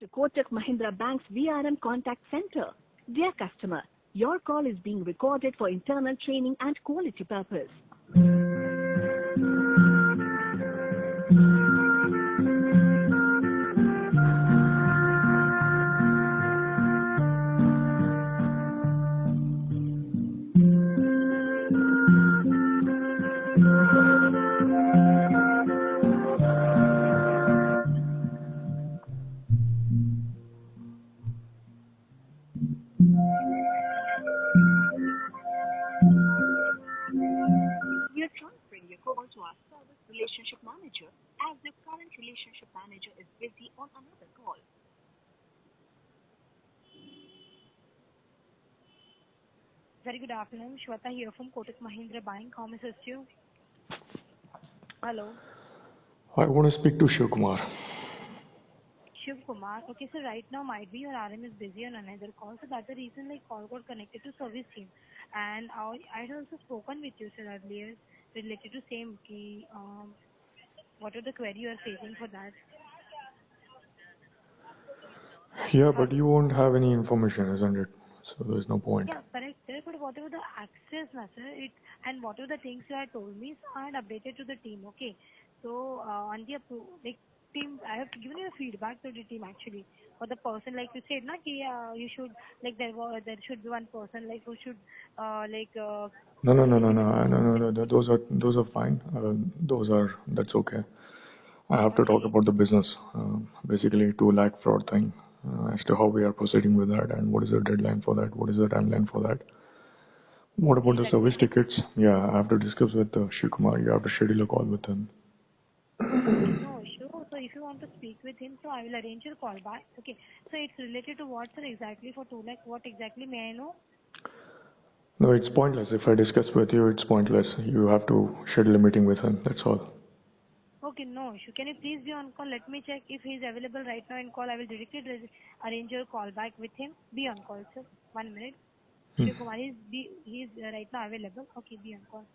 To Kotak Mahindra Bank's VRM Contact Center. Dear customer, your call is being recorded for internal training and quality purpose. We are transferring your call to our service relationship manager as the current relationship manager is busy on another call. Very good afternoon. Shweta here from Kotak Mahindra Bank. How may I assist you? Hello. I want to speak to Shiv Kumar. Shiv Kumar. Okay, so right now might be your RM is busy on another call, so that's the reason like call got connected to service team. And I had also spoken with you sir earlier related to same key. What are the query you are facing for that? Yeah, but you won't have any information, isn't it? So there's no point. Yeah, correct, sir. But whatever the access, na, sir, it and whatever the things you had told me, so I had updated to the team. Okay, so on the like team, I have given you a feedback to the team actually. For the person, like you said, na, ki, you should like there should be one person like who should No. Those are fine. That's okay. I have to talk about the business, basically 2 lakh fraud thing, as to how we are proceeding with that and what is the deadline for that, what is the timeline for that. What about the service tickets? Yeah, I have to discuss with Shiv Kumar. You have to schedule a call with him. No, sure. So if you want to speak with him, so I will arrange your call back. Okay. So it's related to what, sir, exactly for 2 lakh? What exactly may I know? No, it's pointless. If I discuss with you, it's pointless. You have to schedule a meeting with him. That's all. Okay, no issue. Can you please be on call? Let me check if he is available right now in call. I will directly arrange your call back with him. Be on call, sir. 1 minute. Shiv Kumar, he is right now available. Okay, be on call.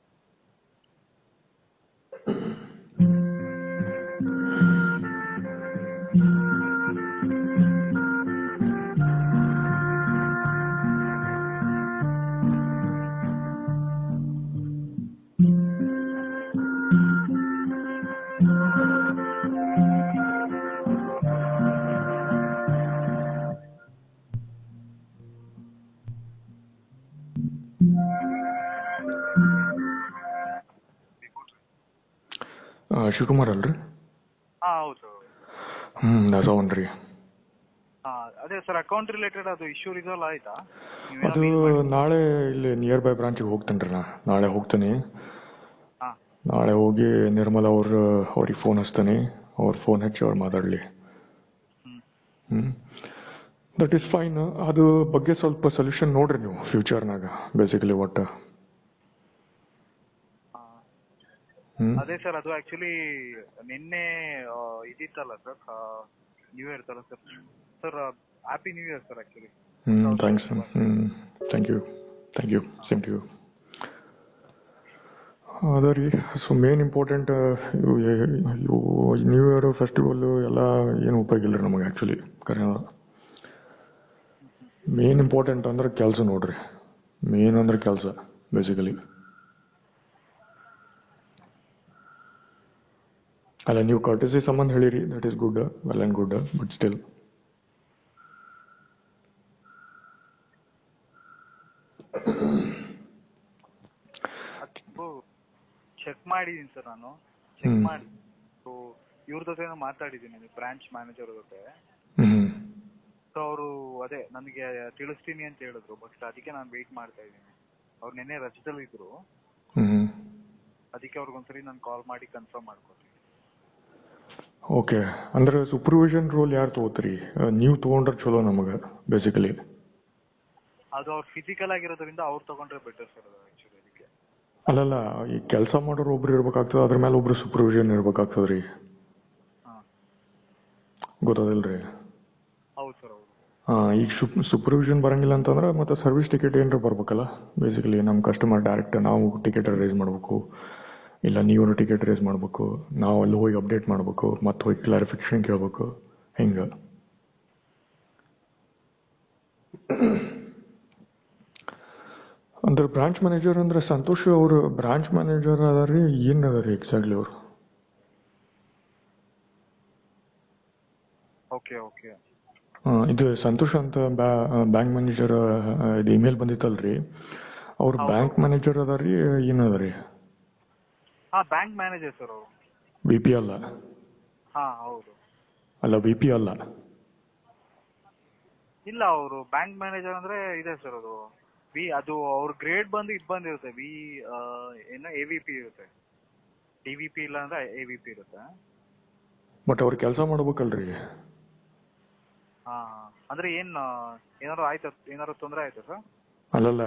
Shivakumar ಅಲ್ರಿ? ಹೌದು. ದಾಸವನ್ರಿ. ಅದೇ sir, account related ಅದು issue resolve ಆಯ್ತಾ? ಅದು ನಾಳೆ ಇಲ್ಲಿ near by ಬ್ರಾಂಚಿಗೆ ಹೋಗ್ತೇನೆ ರೀ. ನಾಳೆ ಹೋಗ್ತೇನೆ. ನಾಳೆ ಹೋಗಿ ನಿರ್ಮಲಾ ಅವ್ರಿಗೆ ಫೋನ್ ಹಚ್ತಾನೆ. ಅವ್ರ ಫೋನ್ ಹಚ್ಚಿ ಅವ್ರು ಮಾತಾಡಲಿ. That is fine. ಅದು ಬಗ್ಗೆ ಸ್ವಲ್ಪ ಸೊಲ್ಯೂಷನ್ ನೋಡ್ರಿ ನೀವು ಫ್ಯೂಚರ್ನಾಗ, ಬೇಸಿಕಲಿ ಒಟ್ಟು. ಅದೇ ಸರ್, ಅದು ಆಕ್ಚುಲಿ ನಿನ್ನೆ ಇದಿತ್ತಲ್ಲ ಸರ್, ನ್ಯೂ ಇಯರ್ ತರ sir. Sir, happy new year sir actually. Thanks. Thank you same to you. ಅದ ರೀ, ಸೊ ಮೇನ್ ಇಂಪಾರ್ಟೆಂಟ್ ಇವು ನ್ಯೂ ಇಯರ್ ಫೆಸ್ಟಿವಲ್ ಎಲ್ಲ ಏನು ಉಪಯೋಗ ಇಲ್ಲ ರೀ ನಮಗೆ ಆ್ಯಕ್ಚುಲಿ. ಕರೆ ಮೇನ್ ಇಂಪಾರ್ಟೆಂಟ್ ಅಂದ್ರೆ ಕೆಲಸ ನೋಡ್ರಿ. ಮೇನ್ ಅಂದ್ರೆ ಕೆಲಸ ಬೇಸಿಕಲಿ. ಅಲ್ಲ, ನೀವು ಕರ್ಟಸಿ ಸಂಬಂಧ ಹೇಳಿರಿ, that is good, well and good, but still check ಮಾಡಿದೀನಿ ಸರ್. ನಾನು ಚೆಕ್ ಮಾಡಿ ಇವ್ರ ಜೊತೆ ಮಾತಾಡಿದ್ದೀನಿ, ಬ್ರಾಂಚ್ ಮ್ಯಾನೇಜರ್ ಜೊತೆ. ಸೊ ಅವರು ಅದೇ ನನಗೆ ತಿಳಿಸ್ತೀನಿ ಅಂತ ಹೇಳಿದ್ರು. ಬಟ್ ಅದಕ್ಕೆ ನಾನು ವೆಯ್ಟ್ ಮಾಡ್ತಾ ಇದ್ದೀನಿ. ಅವ್ರು ನಿನ್ನೆ ರಜದಲ್ಲಿ ಇದ್ರು. ಅದಕ್ಕೆ ಅವ್ರಿಗೊಂದ್ಸರಿ ನಾನು ಕಾಲ್ ಮಾಡಿ ಕನ್ಫರ್ಮ್ ಮಾಡ್ಕೊತೀನಿ. ಓಕೆ. ಅಂದ್ರೆ ಸೂಪರ್ವಿಷನ್ ರೋಲ್ ಯಾರು ತಗೋತೀರಿ? ನೀವು ತಗೊಂಡ್ರೆ ಚಲೋ ನಮಗೆ ಬೇಸಿಕಲಿ. ಅದು ಅವ್ರು ಫಿಸಿಕಲ್ ಆಗಿರೋದ್ರಿಂದ ಅವ್ರು ತಗೊಂಡ್ರೆ ಬೆಟರ್ ಸರ್. ಅದು ಆಕ್ಚುಲಿ ಅದಕ್ಕೆ ಅಲ್ಲಲ್ಲ, ಈ ಕೆಲಸ ಮಾಡೋರು ಒಬ್ರು ಇರ್ಬೇಕಾಗ್ತದೆ, ಅದ್ರ ಮೇಲೆ ಒಬ್ರು ಸೂಪರ್ವಿಷನ್ ಇರ್ಬೇಕಾಗ್ತದೆ ರೀ. ಗೊತ್ತದಿಲ್ರಿ? ಹೌದು ಸರ್, ಹೌದು. ಈಗ ಸೂಪರ್ವಿಷನ್ ಬರಂಗಿಲ್ಲ ಅಂತಂದ್ರೆ ಮತ್ತೆ ಸರ್ವಿಸ್ ಟಿಕೆಟ್ ಏನಾರ ಬರ್ಬೇಕಲ್ಲ. ಬೇಸಿಕಲಿ ನಮ್ಮ ಕಸ್ಟಮರ್ ಡೈರೆಕ್ಟ್ ನಾವು ಟಿಕೆಟ್ ರೇಸ್ ಮಾಡಬೇಕು, ಇಲ್ಲ ನೀವು ಟಿಕೆಟ್ ರೇಸ್ ಮಾಡಬೇಕು, ನಾವು ಅಲ್ಲಿ ಹೋಗಿ ಅಪ್ಡೇಟ್ ಮಾಡಬೇಕು, ಮತ್ತೆ ಹೋಗಿ ಕ್ಲಾರಿಫಿಕೇಶನ್ ಕೇಳಬೇಕು, ಹಿಂಗೆ. ಅಂದ್ರೆ ಬ್ರಾಂಚ್ ಮ್ಯಾನೇಜರ್ ಅಂದ್ರೆ ಸಂತೋಷ್ ಅವರು ಬ್ರಾಂಚ್ ಮ್ಯಾನೇಜರ್ ಅದಾರಿ, ಏನ್ ಅದಾರಿ ಎಕ್ಸಾಕ್ಟ್ಲಿ ಅವರು? Okay okay. ಇದು ಸಂತೋಷ್ ಅಂತ ಬ್ಯಾಂಕ್ ಮ್ಯಾನೇಜರ್ ಇದು ಇಮೇಲ್ ಬಂದಿತ್ತಲ್ರಿ, ಅವ್ರು ಬ್ಯಾಂಕ್ ಮ್ಯಾನೇಜರ್ ಅದಾರಿ ಏನ್ ಅದಾರಿ? ಹಾ ಬ್ಯಾಂಕ್ ಮ್ಯಾನೇಜರ್ ಸರ್ ಅವರು. ವಿ ಪಿ ಅಲ್ಲ? ಹಾ ಹೌದು. ಅಲ್ಲ ವಿ ಪಿ ಅಲ್ಲ? ಇಲ್ಲ, ಅವರು ಬ್ಯಾಂಕ್ ಮ್ಯಾನೇಜರ್ ಅಂದ್ರೆ ಇದೆ ಸರ್ ಅದು. ಅದು ಅವ್ರ ಗ್ರೇಡ್ ಬಂದು ಇದು ಬಂದಿರುತ್ತೆ, ಏನೋ AVP ಇರುತ್ತೆ, DVP ಇಲ್ಲ ಅಂದ್ರೆ AVP ಇರುತ್ತೆ. ಬಟ್ ಅವ್ರು ಕೆಲಸ ಮಾಡ್ಬೇಕಲ್ರಿ? ಹಾ ಅಂದ್ರೆ ಏನಾರು ತೊಂದರೆ ಆಯ್ತಾ ಸರ್? ಅಲ್ಲಲ್ಲ,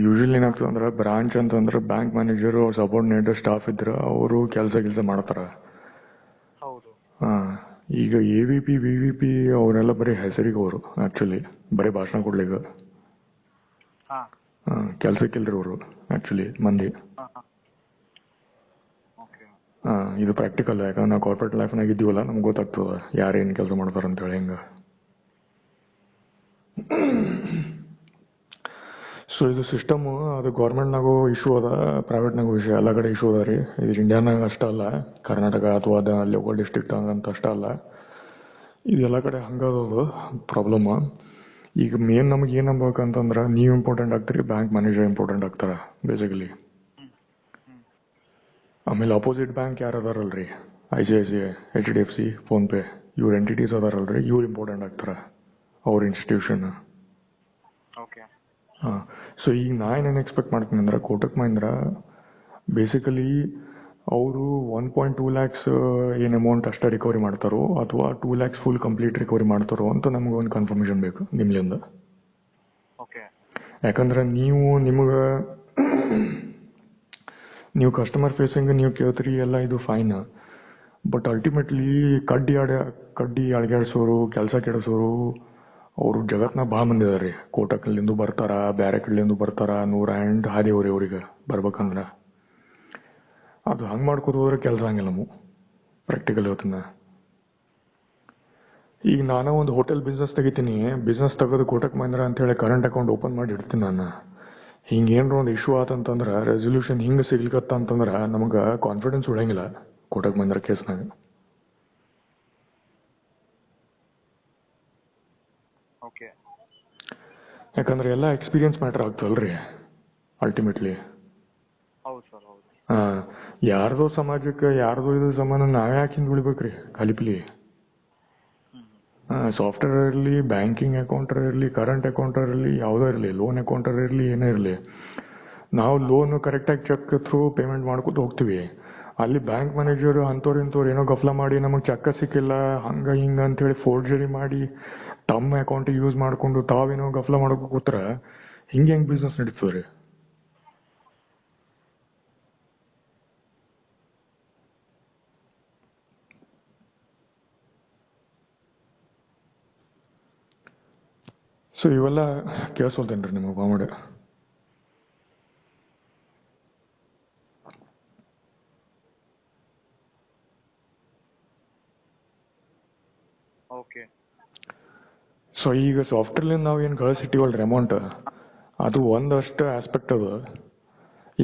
ಯೂಶಲಿ ಏನಾಗ್ತದೆ ಅಂದ್ರೆ ಬ್ರಾಂಚ್ ಅಂತಂದ್ರೆ ಬ್ಯಾಂಕ್ ಮ್ಯಾನೇಜರ್ ಅವ್ರ ಸಬಾರ್ಡಿನೇಟ್ ಸ್ಟಾಫ್ ಇದ್ರೆ ಅವರು ಕೆಲಸ ಮಾಡ್ತಾರ. ಹೌದು. ಹಾ, ಈಗ AVP VVP ಅವರೆಲ್ಲ ಬರೀ ಹೆಸರಿಗೆ ಅವರು, ಆಕ್ಚುಲಿ ಬರೀ ಭಾಷಣ ಕೊಡ್ಲಿಕ್ಕೆ. ಕೆಲ್ಸಕ್ಕಿಲ್ರಿ ಅವರು ಆಕ್ಚುಲಿ ಮಂದಿ. ಇದು ಪ್ರಾಕ್ಟಿಕಲ್, ಯಾಕಂದ್ರೆ ನಾವು ಕಾರ್ಪೊರೇಟ್ ಲೈಫ್ನಾಗ ಇದ್ದೀವಲ್ಲ, ನಮ್ಗೆ ಗೊತ್ತಾಗ್ತದ ಯಾರೇನು ಕೆಲಸ ಮಾಡ್ತಾರ ಅಂತ ಹೇಳಿ. ಹಿಂಗ ಸೊ ಇದು ಸಿಸ್ಟಮ್ ಅದು ಗೌರ್ಮೆಂಟ್ನಾಗೂ ಇಶ್ಯೂ ಅದ, ಪ್ರೈವೇಟ್ನಾಗೂ ಇಶ್ಯೂ, ಎಲ್ಲ ಕಡೆ ಇಶ್ಯೂ ಅದ ರೀ. ಇದು ಇಂಡಿಯಾನಾಗ ಅಷ್ಟ ಅಲ್ಲ, ಕರ್ನಾಟಕ ಅಥವಾ ಲೋಕಲ್ ಡಿಸ್ಟ್ರಿಕ್ಟ್ ಅಂತ ಅಷ್ಟ ಅಲ್ಲ, ಇದೆಲ್ಲ ಕಡೆ ಹಂಗದ ಪ್ರಾಬ್ಲಮ್. ಈಗ ಮೇನ್ ನಮ್ಗೆ ಏನ್ ಅನ್ಬೇಕಂತಂದ್ರೆ, ನೀವು ಇಂಪಾರ್ಟೆಂಟ್ ಆಗ್ತೀರಿ, ಬ್ಯಾಂಕ್ ಮ್ಯಾನೇಜರ್ ಇಂಪಾರ್ಟೆಂಟ್ ಆಗ್ತಾರ ಬೇಸಿಕಲಿ. ಆಮೇಲೆ ಅಪೋಸಿಟ್ ಬ್ಯಾಂಕ್ ಯಾರು ಅದಾರಲ್ರಿ, ICICI, HDFC, ಫೋನ್ಪೇ, ಇವ್ರ ಎಂಟಿಟೀಸ್ ಅದಾರಲ್ರಿ, ಇವ್ರು ಇಂಪಾರ್ಟೆಂಟ್ ಆಗ್ತಾರ, ಅವ್ರ ಇನ್ಸ್ಟಿಟ್ಯೂಷನ್. ಸೊ ಈಗ ನಾ ಏನೇನು ಎಕ್ಸ್ಪೆಕ್ಟ್ ಮಾಡ್ತೀನಿ ಅಂದ್ರೆ, ಕೋಟಕ್ ಮಹೀಂದ್ರ ಬೇಸಿಕಲಿ ಅವರು 1.2 lakhs ಏನು ಅಮೌಂಟ್ ಅಷ್ಟೇ ರಿಕವರಿ ಮಾಡ್ತಾರೋ ಅಥವಾ 2 lakhs ಫುಲ್ ಕಂಪ್ಲೀಟ್ ರಿಕವರಿ ಮಾಡ್ತಾರೋ ಅಂತ ನಮ್ಗೆ ಒಂದು ಕನ್ಫರ್ಮೇಷನ್ ಬೇಕು ನಿಮ್ಲಿಂದ. ಯಾಕಂದ್ರೆ ನೀವು ಕಸ್ಟಮರ್ ಫೇಸಿಂಗ್ ನೀವು ಕೇಳ್ತೀರಿ ಎಲ್ಲ, ಇದು ಫೈನ್. ಬಟ್ ಅಲ್ಟಿಮೇಟ್ಲಿ ಕಡ್ಡಿ ಅಳಗ್ಯಾಡ್ಸೋರು, ಕೆಲಸ ಕೆಡಿಸೋರು ಅವರು ಜಗತ್ನಾಗ ಭಾಳ ಮಂದಿ ಇದಾರೆ. ಕೋಟಕ್ಲಿಂದ ಬರ್ತಾರ, ಬೇರೆ ಕಡೆಲಿಂದ ಬರ್ತಾರ, 100 ಹಾದಿವ್ರಿ ಅವ್ರಿಗೆ ಬರ್ಬೇಕಂದ್ರ. ಅದು ಹಂಗೆ ಮಾಡ್ಕೋತ ಹೋದ್ರೆ ಕೆಲಸ ಹಂಗಿಲ್ಲ. ನಾವು ಪ್ರಾಕ್ಟಿಕಲ್ ಹೇಳ್ತೀನಿ. ಈಗ ನಾನು ಒಂದು ಹೋಟೆಲ್ ಬಿಸ್ನೆಸ್ ತೆಗಿತೀನಿ, ಬಿಸ್ನೆಸ್ ತೆಗೆದು ಕೋಟಕ್ ಮಹೀಂದ್ರ ಅಂತ ಹೇಳಿ ಕರೆಂಟ್ ಅಕೌಂಟ್ ಓಪನ್ ಮಾಡಿ ಇಡ್ತೀನಿ ನಾನು. ಹಿಂಗೇನ್ರ ಒಂದು ಇಶ್ಯೂ ಆತಂತಂದ್ರೆ, ರೆಸೊಲ್ಯೂಷನ್ ಹಿಂಗೆ ಸಿಗ್ಲಿಕ್ಕತ್ತ ಅಂತಂದ್ರೆ ನಮಗೆ ಕಾನ್ಫಿಡೆನ್ಸ್ ಉಳಂಗಿಲ್ಲ ಕೋಟಕ್ ಮಹೀಂದ್ರ ಕೇಸ್ನಾಗ. ಯಾಕಂದ್ರೆ ಎಲ್ಲ ಎಕ್ಸ್ಪೀರಿಯನ್ಸ್ ಮ್ಯಾಟರ್ ಆಗ್ತವಲ್ರಿ ಅಲ್ಟಿಮೇಟ್ಲಿ. ಯಾರ್ದೋ ಸಮಾಜಕ್ಕೆ ಯಾರ್ದೋ ಇದು ಸಂಬಂಧ ನಾವೇ ಯಾಕೆ ಹಿಂದೆ ಉಳಿಬೇಕ್ರಿ ಖಾಲಿಪಿಲಿ? ಸಾಫ್ಟ್ವೇರ್ ಇರಲಿ, ಬ್ಯಾಂಕಿಂಗ್ ಅಕೌಂಟರ್ ಇರಲಿ, ಕರೆಂಟ್ ಅಕೌಂಟರ್ ಇರಲಿ, ಯಾವುದೋ ಇರಲಿ, ಲೋನ್ ಅಕೌಂಟರ್ ಇರಲಿ, ಏನೇ ಇರಲಿ, ನಾವು ಲೋನ್ ಕರೆಕ್ಟಾಗಿ ಚೆಕ್ ಥ್ರೂ ಪೇಮೆಂಟ್ ಮಾಡ್ಕೊತ ಹೋಗ್ತೀವಿ. ಅಲ್ಲಿ ಬ್ಯಾಂಕ್ ಮ್ಯಾನೇಜರ್ ಇಂಥವ್ರು ಏನೋ ಗಫ್ಲ ಮಾಡಿ ನಮಗೆ ಚೆಕ್ಕ ಸಿಕ್ಕಿಲ್ಲ ಹಂಗ ಹಿಂಗ ಅಂತೇಳಿ ಫೋರ್ಜರಿ ಮಾಡಿ ತಮ್ಮ ಅಕೌಂಟಿಗೆ ಯೂಸ್ ಮಾಡ್ಕೊಂಡು ತಾವೇನೋ ಗಫ್ಲ ಮಾಡೋಕೆ ಕೂತ್ರ ಹೆಂಗೆ ಬಿಸ್ನೆಸ್ ನಡೀತದೆ? ಸೊ ಇವೆಲ್ಲ ಕೇಳಿಸೋಲ್ತೇನ್ರಿ ನಿಮಗೆ ಕಾಮಿಡಿ? ಸೊ ಈಗ ಸಾಫ್ಟ್ವೇರ್ಲಿಂದ ನಾವು ಏನು ಗಳಿಸಿಟ್ಟಿವಲ್ರಿ ಅಮೌಂಟ್, ಅದು ಒಂದಷ್ಟು ಆಸ್ಪೆಕ್ಟ್ ಅದು.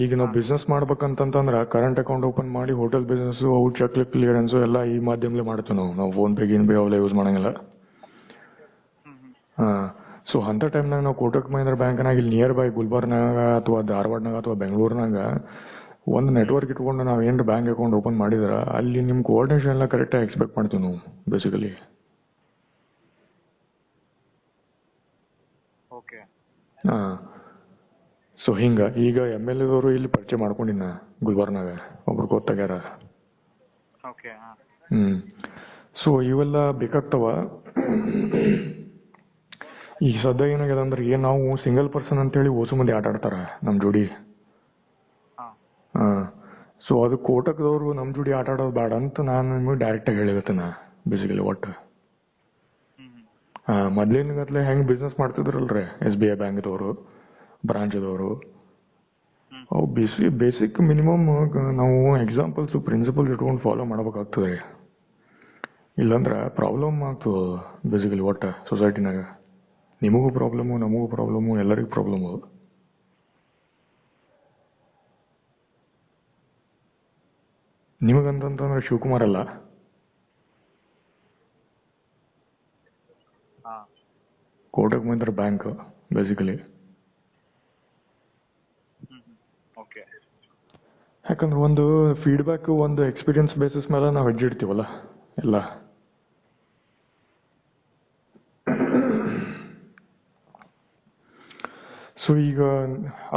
ಈಗ ನಾವು ಬಿಸ್ನೆಸ್ ಮಾಡ್ಬೇಕಂತಂದ್ರೆ ಕರೆಂಟ್ ಅಕೌಂಟ್ ಓಪನ್ ಮಾಡಿ ಹೋಟೆಲ್ ಬಿಸ್ನೆಸ್ ಅವು ಚೆಕ್ ಕ್ಲಿಯರೆನ್ಸು ಎಲ್ಲ ಈ ಮಾಧ್ಯಮದಲ್ಲಿ ಮಾಡ್ತೀವಿ ನಾವು ಫೋನ್ಪೇ ಗಿನ್ಪೇ ಅವೆಲ್ಲ ಯೂಸ್ ಮಾಡಂಗಿಲ್ಲ. ಸೊ ಅಂಥ ಟೈಮ್ನಾಗ ನಾವು ಕೋಟಕ್ ಮಹೀಂದ್ರ ಬ್ಯಾಂಕ್ನಾಗ ಇಲ್ಲಿ ನಿಯರ್ ಬೈ ಗುಲ್ಬರ್ನಾಗ ಅಥವಾ ಧಾರವಾಡನಾಗ ಅಥವಾ ಬೆಂಗಳೂರಿನಾಗ ಒಂದು ನೆಟ್ವರ್ಕ್ ಇಟ್ಕೊಂಡು ನಾವು ಏನು ಬ್ಯಾಂಕ್ ಅಕೌಂಟ್ ಓಪನ್ ಮಾಡಿದ್ರೆ ಅಲ್ಲಿ ನಿಮ್ಮ ಕೋಆರ್ಡಿನೇಷನ್ ಎಲ್ಲ ಕರೆಕ್ಟಾಗಿ ಎಕ್ಸ್ಪೆಕ್ಟ್ ಮಾಡ್ತೀವಿ ನಾವು ಬೇಸಿಕಲಿ. ಸೊ ಹಿಂಗ ಈಗ MLA ದವರು ಇಲ್ಲಿ ಪರಿಚಯ ಮಾಡ್ಕೊಂಡಿನ ಗುಲ್ಬರ್ನಾಗ ಒಬ್ರು ಗೊತ್ತಾಗ್ಯಾರ. ಸೊ ಇವೆಲ್ಲ ಬೇಕಾಗ್ತಾವ. ಈಗ ಸದ್ಯ ಏನಾಗ್ಯದ ಅಂದ್ರೆ ನಾವು ಸಿಂಗಲ್ ಪರ್ಸನ್ ಅಂತೇಳಿ ಓಸು ಮಂದಿ ಆಟ ಆಡ್ತಾರ ನಮ್ಮ ಜೋಡಿ. ಸೊ ಅದು ಕೋಟಕದವರು ನಮ್ಮ ಜೋಡಿ ಆಟ ಆಡೋದು ಬೇಡ ಅಂತ ನಾನು ನಿಮಗೆ ಡೈರೆಕ್ಟಾಗಿ ಹೇಳಿಗತ್ತೇನೆ ಬೇಸಿಕಲಿ. ಒಟ್ಟು ಮೊದ್ಲಿನಗತ್ಲೆ ಹೆಂಗೆ ಬಿಸ್ನೆಸ್ ಮಾಡ್ತಿದ್ರಲ್ರಿ SBI ಬ್ಯಾಂಕ್ದವರು, ಬ್ರಾಂಚ್ದವರು, ಅವು ಬೇಸಿಕ್ ಮಿನಿಮಮ್ ನಾವು ಎಕ್ಸಾಂಪಲ್ಸು ಪ್ರಿನ್ಸಿಪಲ್ಸ್ ಇಟ್ಕೊಂಡು ಫಾಲೋ ಮಾಡ್ಬೇಕಾಗ್ತದೆ ರೀ. ಇಲ್ಲಾಂದ್ರೆ ಪ್ರಾಬ್ಲಮ್ ಆಗ್ತದೆ ಬೇಸಿಕಲಿ ಒಟ್ಟು ಸೊಸೈಟಿನಾಗ. ನಿಮಗೂ ಪ್ರಾಬ್ಲಮ್ಮು, ನಮಗೂ ಪ್ರಾಬ್ಲಮ್ಮು, ಎಲ್ಲರಿಗೂ ಪ್ರಾಬ್ಲಮ್ ಅದು. ನಿಮಗಂತಂದ್ರೆ ಶಿವಕುಮಾರ್ ಅಲ್ಲ, Kotak Mahindra bank basically. Okay. ಯಾಕಂದ್ರೆ ಒಂದು ಫೀಡ್ಬ್ಯಾಕ್, ಒಂದು ಎಕ್ಸ್ಪೀರಿಯನ್ಸ್ ಬೇಸಿಸ್ ಮೇಲೆ ನಾವು ಹೆಜ್ಜೆ ಇಡ್ತೀವಲ್ಲ ಎಲ್ಲ. ಸೊ ಈಗ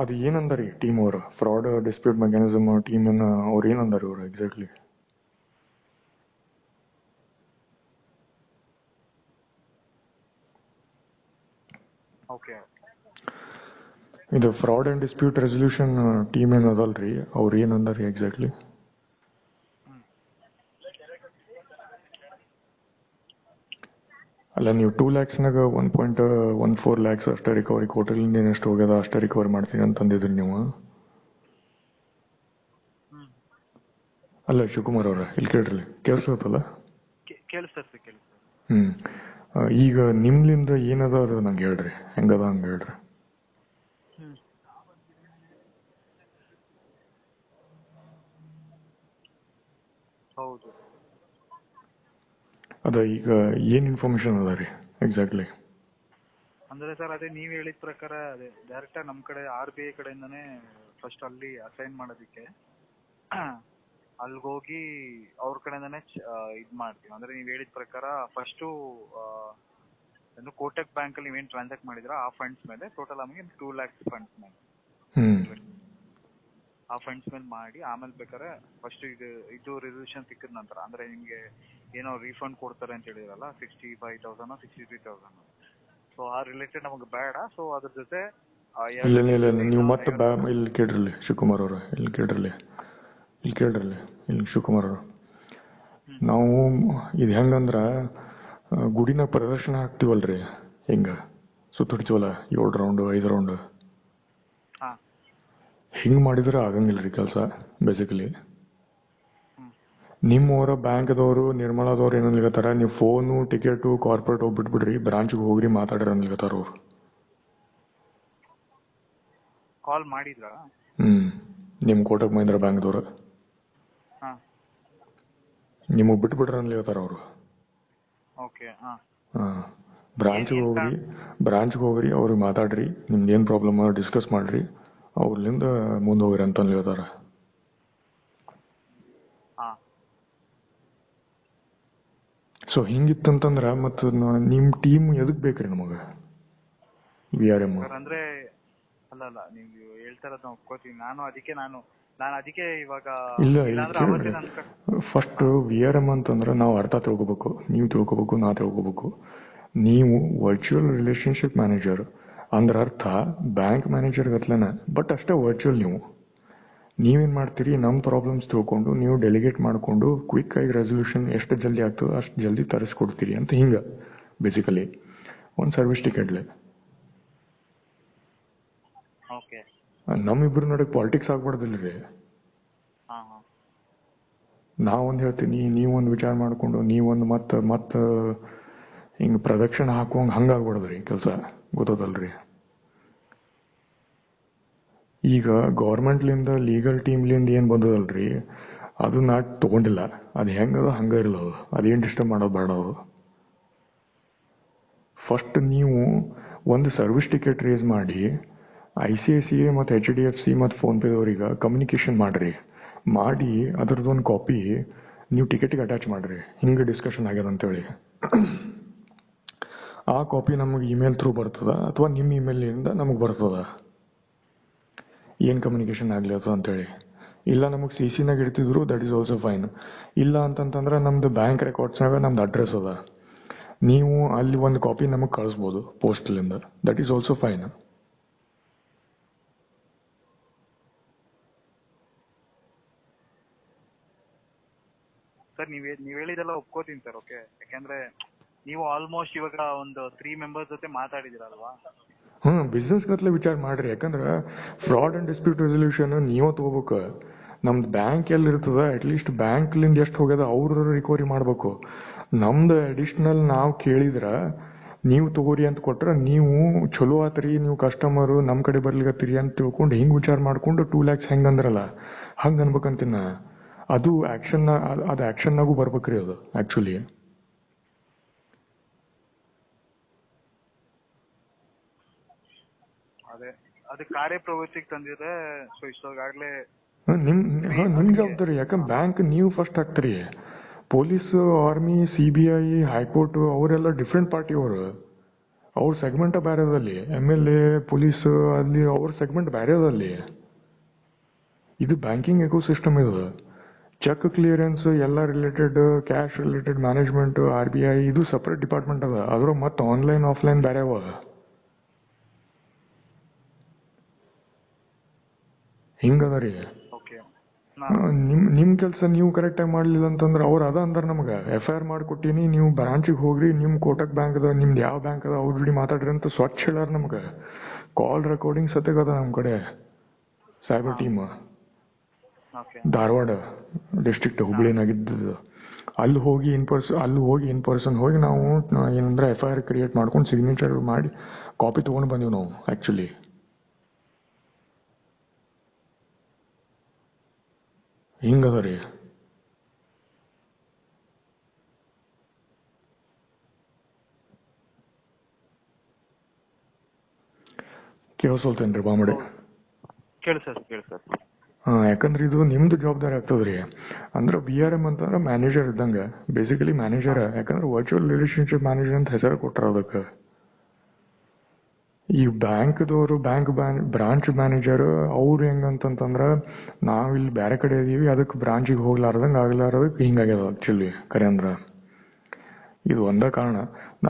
ಅದು ಏನಂದಾರಿ ಟೀಮ್ ಅವರು, ಫ್ರಾಡ್ ಡಿಸ್ಪ್ಯೂಟ್ ಮೆಕ್ಯಾನಿಸಮ್ ಟೀಮ್ ಅವ್ರು ಏನಂದಾರಿ ಅವರು ಎಕ್ಸಾಕ್ಟ್ಲಿ? ಓಕೆ. ಇದು fraud and dispute resolution team ಏನದಲ್ರಿ, ಅವ್ರು ಏನಂದಾರಿ ಎಕ್ಸಾಕ್ಟ್ಲಿ? ಅಲ್ಲ, ನೀವು 2 lakhsನಾಗ 1.14 lakhs ಅಷ್ಟೇ ರಿಕವರಿ, ಕೋಟಲಿಂದ ಏನಷ್ಟು ಹೋಗ್ಯದ ಅಷ್ಟೇ ರಿಕವರಿ ಮಾಡ್ತೀನಿ ಅಂತಂದಿದ್ರಿ ನೀವು. ಅಲ್ಲ ಶಿವಕುಮಾರ್ ಅವ್ರ, ಇಲ್ಲಿ ಕೇಳ್ರಿ, ಕೇಳಿಸ್ತಲ್ಲ? ಈಗ ನಿಮ್ಲಿಂದ ಏನದ ಅದು ನಂಗೆ ಹೇಳ್ರಿ, ಹೆಂಗದ ಹಂಗೆ ಹೇಳ್ರಿ. ಹೌದು. ಅದ ಈಗ ಏನ್ ಇನ್ಫಾರ್ಮೇಶನ್ ಅದ ರೀ ಎಕ್ಸಾಕ್ಟ್ಲಿ? ಅಂದ್ರೆ ಸರ್ ಅದೇ ನೀವ್ ಹೇಳಿದ ಪ್ರಕಾರ ಅದೇ ಡೈರೆಕ್ಟ್ ನಮ್ ಕಡೆ RBI ಕಡೆಯಿಂದಾನೇ ಫಸ್ಟ್ ಅಲ್ಲಿ ಅಸೈನ್ ಮಾಡೋದಿಕ್ಕೆ ಅಲ್ಗೋಗಿ ಅವ್ರ ಕಡೆಯಿಂದಾನೇ ಇದ್ ಮಾಡ್ತೀವಿ. ಅಂದ್ರೆ ನೀವ್ ಹೇಳಿದ ಪ್ರಕಾರ ಫಸ್ಟು ಕೋಟಕ್ ಬ್ಯಾಂಕ್ ಅಲ್ಲಿ ನೀವೇನ್ ಟ್ರಾನ್ಸಾಕ್ಟ್ ಮಾಡಿದ್ರ ಆ ಫಂಡ್ಸ್ ಮೇಲೆ ಟೋಟಲ್ ನಮಗೆ 2 lakhs ಫಂಡ್ಸ್ ಮೇಲೆ, ಆ ಫಂಡ್ಸ್ ಮೇಲೆ ಮಾಡಿ ಆಮೇಲೆ ಬೇಕಾದ್ರೆ ಫಸ್ಟ್ ಇದು ರೆಸಲ್ಯೂಷನ್ ಸಿಕ್ಕಿದ ನಂತರ, ಅಂದ್ರೆ ನಿಮ್ಗೆ ಏನೋ ರೀಫಂಡ್ ಕೊಡ್ತಾರೆ ಅಂತ ಹೇಳಿದ್ರಲ್ಲ 65,000 63,000, ಸೊ ಆ ರಿಲೇಟೆಡ್ ನಮಗೆ ಬೇಡ. ಸೊ ಅದ್ರ ಜೊತೆ ಇಲ್ಲ ನೀವು ಮತ್ತೆ ಇಲ್ಲಿ ಕೇಳ್ರಿ ಶಿವಕುಮಾರ್ ಅವರು, ಇಲ್ಲಿ ಕೇಳ್ರಿ ಶಿವಕುಮಾರ್ ಅವರು, ನಾವು ಇದು ಹೆಂಗಂದ್ರ ಗುಡಿನ ಪ್ರದರ್ಶನ ಹಾಕ್ತಿವಲ್ರಿ, ಹಿಂಗ ಸುತ್ತಿಡ್ತೀವಲ್ಲ 7 ರೌಂಡ್ 5 ರೌಂಡ್, ಹಿಂಗ್ ಮಾಡಿದ್ರೆ ಆಗಂಗಿಲ್ರಿ ಕೆಲಸ ಬೇಸಿಕಲಿ. ನಿಮ್ಮವರ ಬ್ಯಾಂಕ್ದವರು ನಿರ್ಮಲಾದವ್ರು ಏನನ್ಲಿಕತ್ತಾರ, ನೀವು ಫೋನು ಟಿಕೆಟು ಕಾರ್ಪೊರೇಟ್ ಹೋಗ್ಬಿಟ್ಬಿಡ್ರಿ, ಬ್ರಾಂಚ್ಗೆ ಹೋಗ್ರಿ ಮಾತಾಡ್ರಿ ಅನ್ಲಿಕತ್ತಾರ ಅವ್ರು. ಕಾಲ್ ಮಾಡಿದ್ರ ನಿಮ್ ಕೋಟಕ್ ಮಹಿಂದ್ರ ಬ್ಯಾಂಕ್ದವ್ರು ನಿಮಗ್ ಬಿಟ್ಬಿಡ್ರಿ ಅನ್ಲಿಕತ್ತಾರ ಅವ್ರು. ಬ್ರಾಂಚ್ಗೆ ಹೋಗ್ರಿ ಅವ್ರಿಗೆ ಮಾತಾಡ್ರಿ, ನಿಮ್ದು ಏನ್ ಪ್ರಾಬ್ಲಮ್ ಡಿಸ್ಕಸ್ ಮಾಡ್ರಿ, ಅವ್ರಲಿಂದ ಮುಂದೆ ಹೋಗ್ರಿ ಅಂತ ಅನ್ಲಿಕತ್ತಾರ. ಸೊ ಹಿಂಗಿತ್ತಂತಂದ್ರ ಮತ್ತ ನಿಮ್ ಟೀಮ್ ಎದಕ್ ಬೇಕ್ರಿ ನಮಗ? VRM ಅಂದ್ರೆ ಅಲ್ಲ ನೀವು ಹೇಳ್ತಾರದ್ ಒಪ್ಕೋತೀನಿ ನಾನು, ಅದಕ್ಕೆ ಇವಾಗ ಇಲ್ಲ ಫಸ್ಟ್ VRM ಅಂತಂದ್ರೆ ನಾವು ಅರ್ಥ ತಿಳ್ಕೊಬೇಕು, ನೀವು ತಿಳ್ಕೊಬೇಕು, ನಾ ತಿಳ್ಕೊಬೇಕು. ನೀವು ವರ್ಚುವಲ್ ರಿಲೇಶನ್ಶಿಪ್ ಮ್ಯಾನೇಜರ್ ಅಂದ್ರ ಅರ್ಥ ಬ್ಯಾಂಕ್ ಮ್ಯಾನೇಜರ್ ಗತ್ಲನ, ಬಟ್ ಅಷ್ಟೇ ವರ್ಚುವಲ್. ನೀವೇನ್ ಮಾಡ್ತೀರಿ, ನಮ್ಮ ಪ್ರಾಬ್ಲಮ್ಸ್ ತಿಳ್ಕೊಂಡು ನೀವು ಡೆಲಿಗೇಟ್ ಮಾಡ್ಕೊಂಡು ಕ್ವಿಕ್ ಆಗಿ ರೆಸಲ್ಯೂಷನ್ ಎಷ್ಟು ಜಲ್ದಿ ಆಗ್ತದೆ ಅಷ್ಟು ಜಲ್ದಿ ತರಿಸ್ಕೊಡ್ತೀರಿ ಅಂತ. ಹಿಂಗ ಬೇಸಿಕಲಿ ಒಂದು ಸರ್ವಿಸ್ ಟಿಕೆಟ್ಲೆ ನಮ್ಮಿಬ್ರು ನಡುವೆ ಪಾಲಿಟಿಕ್ಸ್ ಆಗ್ಬಾರ್ದಿಲ್ರಿ. ನಾವೊಂದು ಹೇಳ್ತೀನಿ, ನೀವೊಂದು ವಿಚಾರ ಮಾಡ್ಕೊಂಡು ನೀವೊಂದು ಮತ್ತ ಹಿಂಗ ಪ್ರದಕ್ಷಿಣೆ ಹಾಕುವಂಗ ಹಂಗಾಗ್ಬಾರ್ದ್ರಿ ಕೆಲಸ, ಗೊತ್ತದಲ್ರಿ? ಈಗ ಗೌರ್ಮೆಂಟ್ಲಿಂದ ಲೀಗಲ್ ಟೀಮ್ಲಿಂದ ಏನ್ ಬಂದದಲ್ರಿ, ಅದು ನಾ ತಗೊಂಡಿಲ್ಲ. ಅದು ಹೆಂಗದ ಹಂಗ ಇರಲ್ಲ, ಅದೇನ್ ಡಿಸ್ಟರ್ಬ್ ಮಾಡೋದು ಬೇಡ. ಅದು ಫಸ್ಟ್ ನೀವು ಒಂದು ಸರ್ವಿಸ್ ಟಿಕೆಟ್ ರೇಸ್ ಮಾಡಿ ICICI ಮತ್ತು HDFC ಮತ್ತು ಫೋನ್ಪೇದವ್ರಿಗೆ ಕಮ್ಯುನಿಕೇಶನ್ ಮಾಡಿ ಅದ್ರದ್ದೊಂದು ಕಾಪಿ ನೀವು ಟಿಕೆಟ್ಗೆ ಅಟ್ಯಾಚ್ ಮಾಡ್ರಿ, ಹಿಂಗೆ ಡಿಸ್ಕಷನ್ ಆಗ್ಯದ ಅಂತೇಳಿ. ಆ ಕಾಪಿ ನಮಗೆ ಇಮೇಲ್ ಥ್ರೂ ಬರ್ತದ ಅಥವಾ ನಿಮ್ಮ ಇಮೇಲಿಂದ ನಮಗೆ ಬರ್ತದ ಏನು ಕಮ್ಯುನಿಕೇಶನ್ ಆಗ್ಲತ್ತ ಅಂತೇಳಿ. ಇಲ್ಲ ನಮಗೆ CCನಾಗ ಇಡ್ತಿದ್ರು, ದಟ್ ಈಸ್ ಆಲ್ಸೋ ಫೈನ್. ಇಲ್ಲ ಅಂತಂತಂದ್ರೆ ನಮ್ದು ಬ್ಯಾಂಕ್ ರೆಕಾರ್ಡ್ಸ್ನಾಗ ನಮ್ದು ಅಡ್ರೆಸ್ ಅದ, ನೀವು ಅಲ್ಲಿ ಒಂದು ಕಾಪಿ ನಮಗೆ ಕಳಿಸ್ಬೋದು ಪೋಸ್ಟ್ಲಿಂದ, that is also fine. Sir ನೀವ್ ಹೇಳಿದೆಲ್ಲ ಒಪ್ಕೋತೀನಿ ಸರ್. ಓಕೆ, ಯಾಕಂದ್ರೆ ನೀವು ಆಲ್ಮೋಸ್ಟ್ ಇವಾಗ ಒಂದು 3 members ಜೊತೆ ಮಾತಾಡಿದಿರಲ್ವಾ? ಬಿಸ್ನೆಸ್ ಗತ್ಲೆ ವಿಚಾರ ಮಾಡ್ರಿ. ಯಾಕಂದ್ರೆ ಫ್ರಾಡ್ ಅಂಡ್ ಡಿಸ್ಪ್ಯೂಟ್ ರೆಸಲ್ಯೂಷನ್ ನೀವೇ ತಗೋಬೇಕು. ನಮ್ದು ಬ್ಯಾಂಕ್ ಎಲ್ಲಿರ್ತದ, ಅಟ್ಲೀಸ್ಟ್ ಬ್ಯಾಂಕ್ಲಿಂದ ಎಷ್ಟು ಹೋಗ್ಯದ ಅವ್ರ ರಿಕವರಿ ಮಾಡ್ಬೇಕು. ನಮ್ದು ಅಡಿಷನಲ್ ನಾವು ಕೇಳಿದ್ರ ನೀವು ತಗೋರಿ ಅಂತ ಕೊಟ್ರೆ ನೀವು ಚಲೋ ಆತ್ರಿ, ನೀವು ಕಸ್ಟಮರು ನಮ್ಮ ಕಡೆ ಬರ್ಲಿಕತ್ತೀರಿ ಅಂತ ತಿಳ್ಕೊಂಡು ಹಿಂಗೆ ವಿಚಾರ ಮಾಡ್ಕೊಂಡು 2 lakhs ಹೆಂಗೆ ಅಂದ್ರಲ್ಲ ಹಂಗೆ ಅನ್ಬೇಕಂತೀನ. ಅದು ಆ್ಯಕ್ಷನ್ನಾಗೂ ಬರ್ಬೇಕ್ರಿ ಅದು ಆ್ಯಕ್ಚುಲಿ. ಅದೇ ಕಾರ್ಯಪ್ರವೃತ್ತಿಗೆ ತಂದಿದೆ. ಸೊ ಇಷ್ಟೊಳಗಾಗ್ಲೇ ನಿಮ್ ಜವಾಬ್ದಾರಿ. ಯಾಕಂದ್ರೆ ಬ್ಯಾಂಕ್ ನೀವು ಫಸ್ಟ್ ಹಾಕ್ತೀರಿ. ಪೊಲೀಸ್, ಆರ್ಮಿ, CBI, ಹೈಕೋರ್ಟ್ ಅವರೆಲ್ಲ ಡಿಫ್ರೆಂಟ್ ಪಾರ್ಟಿ ಅವರು. ಅವ್ರ ಸೆಗ್ಮೆಂಟ್ ಬೇರೆ ಅದಲ್ಲಿ. MLA, ಪೊಲೀಸ್ ಅಲ್ಲಿ ಅವ್ರ ಸೆಗ್ಮೆಂಟ್ ಬೇರೆ ಅದಲ್ಲಿ. ಇದು ಬ್ಯಾಂಕಿಂಗ್ ಎಕೋಸಿಸ್ಟಮ್ ಇದು. ಚೆಕ್ ಕ್ಲಿಯರೆನ್ಸ್ ಎಲ್ಲ related, cash related management, RBI ಇದು ಸಪ್ರೇಟ್ ಡಿಪಾರ್ಟ್ಮೆಂಟ್ ಅದ. ಅದ್ರ ಮತ್ತೆ ಆನ್ಲೈನ್ ಆಫ್ಲೈನ್ ಬೇರೆ ಅವ. ಹಿಂಗದ ರೀ. ನಿಮ್ ಕೆಲಸ ನೀವು ಕರೆಕ್ಟಾಗಿ ಮಾಡ್ಲಿಲ್ಲ ಅಂತಂದ್ರೆ ಅವ್ರು ಅದ ಅಂದಾರ ನಮ್ಗೆ FIR ಮಾಡಿಕೊಟ್ಟಿನಿ, ನೀವು ಬ್ರಾಂಚಿಗೆ ಹೋಗ್ರಿ, ನಿಮ್ ಕೋಟಕ್ ಬ್ಯಾಂಕ್ ಅದ, ನಿಮ್ದು ಯಾವ ಬ್ಯಾಂಕ್ ಅದ ಅವ್ರ ಜೋಡಿ ಮಾತಾಡ್ರಿ ಅಂತ ಸ್ವಚ್ಛ ಹೇಳಾರ ನಮ್ಗೆ. ಕಾಲ್ ರೆಕಾರ್ಡಿಂಗ್ ಸತ್ಯಗದ ನಮ್ಮ ಕಡೆ ಸೈಬರ್ ಟೀಮ್. ಧಾರವಾಡ ಡಿಸ್ಟ್ರಿಕ್ಟ್ ಹುಬ್ಳಿನಾಗಿದ್ದು. ಅಲ್ಲಿ ಹೋಗಿ ಇನ್ ಪರ್ಸನ್ ಹೋಗಿ ನಾವು ಏನಂದ್ರೆ FIR ಕ್ರಿಯೇಟ್ ಮಾಡ್ಕೊಂಡು ಸಿಗ್ನೇಚರ್ ಮಾಡಿ ಕಾಪಿ ತೊಗೊಂಡು ಬಂದೀವಿ ನಾವು ಆ್ಯಕ್ಚುಲಿ. ಹಿಂಗದ ರೀ. ಕೇಳಿಸೋಲ್ತೇನ್ರಿ ಬಾಮಡೆ? ಯಾಕಂದ್ರೆ ಇದು ನಿಮ್ದು ಜವಾಬ್ದಾರಿ ಆಗ್ತದ್ರಿ. ಅಂದ್ರೆ VRM ಅಂತಂದ್ರೆ ಮ್ಯಾನೇಜರ್ ಇದ್ದಂಗ, ಬೇಸಿಕಲಿ ಮ್ಯಾನೇಜರ್. ಯಾಕಂದ್ರೆ ವರ್ಚುವಲ್ ರಿಲೇಶನ್ಶಿಪ್ ಮ್ಯಾನೇಜರ್ ಅಂತ ಹೆಸರು ಕೊಟ್ಟಾರ ಅದಕ್ಕೆ. ಈ ಬ್ಯಾಂಕ್ದವರು ಬ್ರಾಂಚ್ ಮ್ಯಾನೇಜರ್ ಅವ್ರು ಹೆಂಗಂತಂದ್ರೆ ನಾವಿಲ್ಲಿ ಬೇರೆ ಕಡೆ ಇದೀವಿ, ಅದಕ್ಕೆ ಬ್ರಾಂಚಿಗೆ ಹೋಗ್ಲಾರ್ದಂಗೆ ಆಗ್ಲಾರ್ದಕ್ಕೆ ಹಿಂಗಾಗ್ಯದ ಆಕ್ಚುಲಿ. ಕರೆ ಅಂದ್ರೆ ಇದು ಒಂದೇ ಕಾರಣ.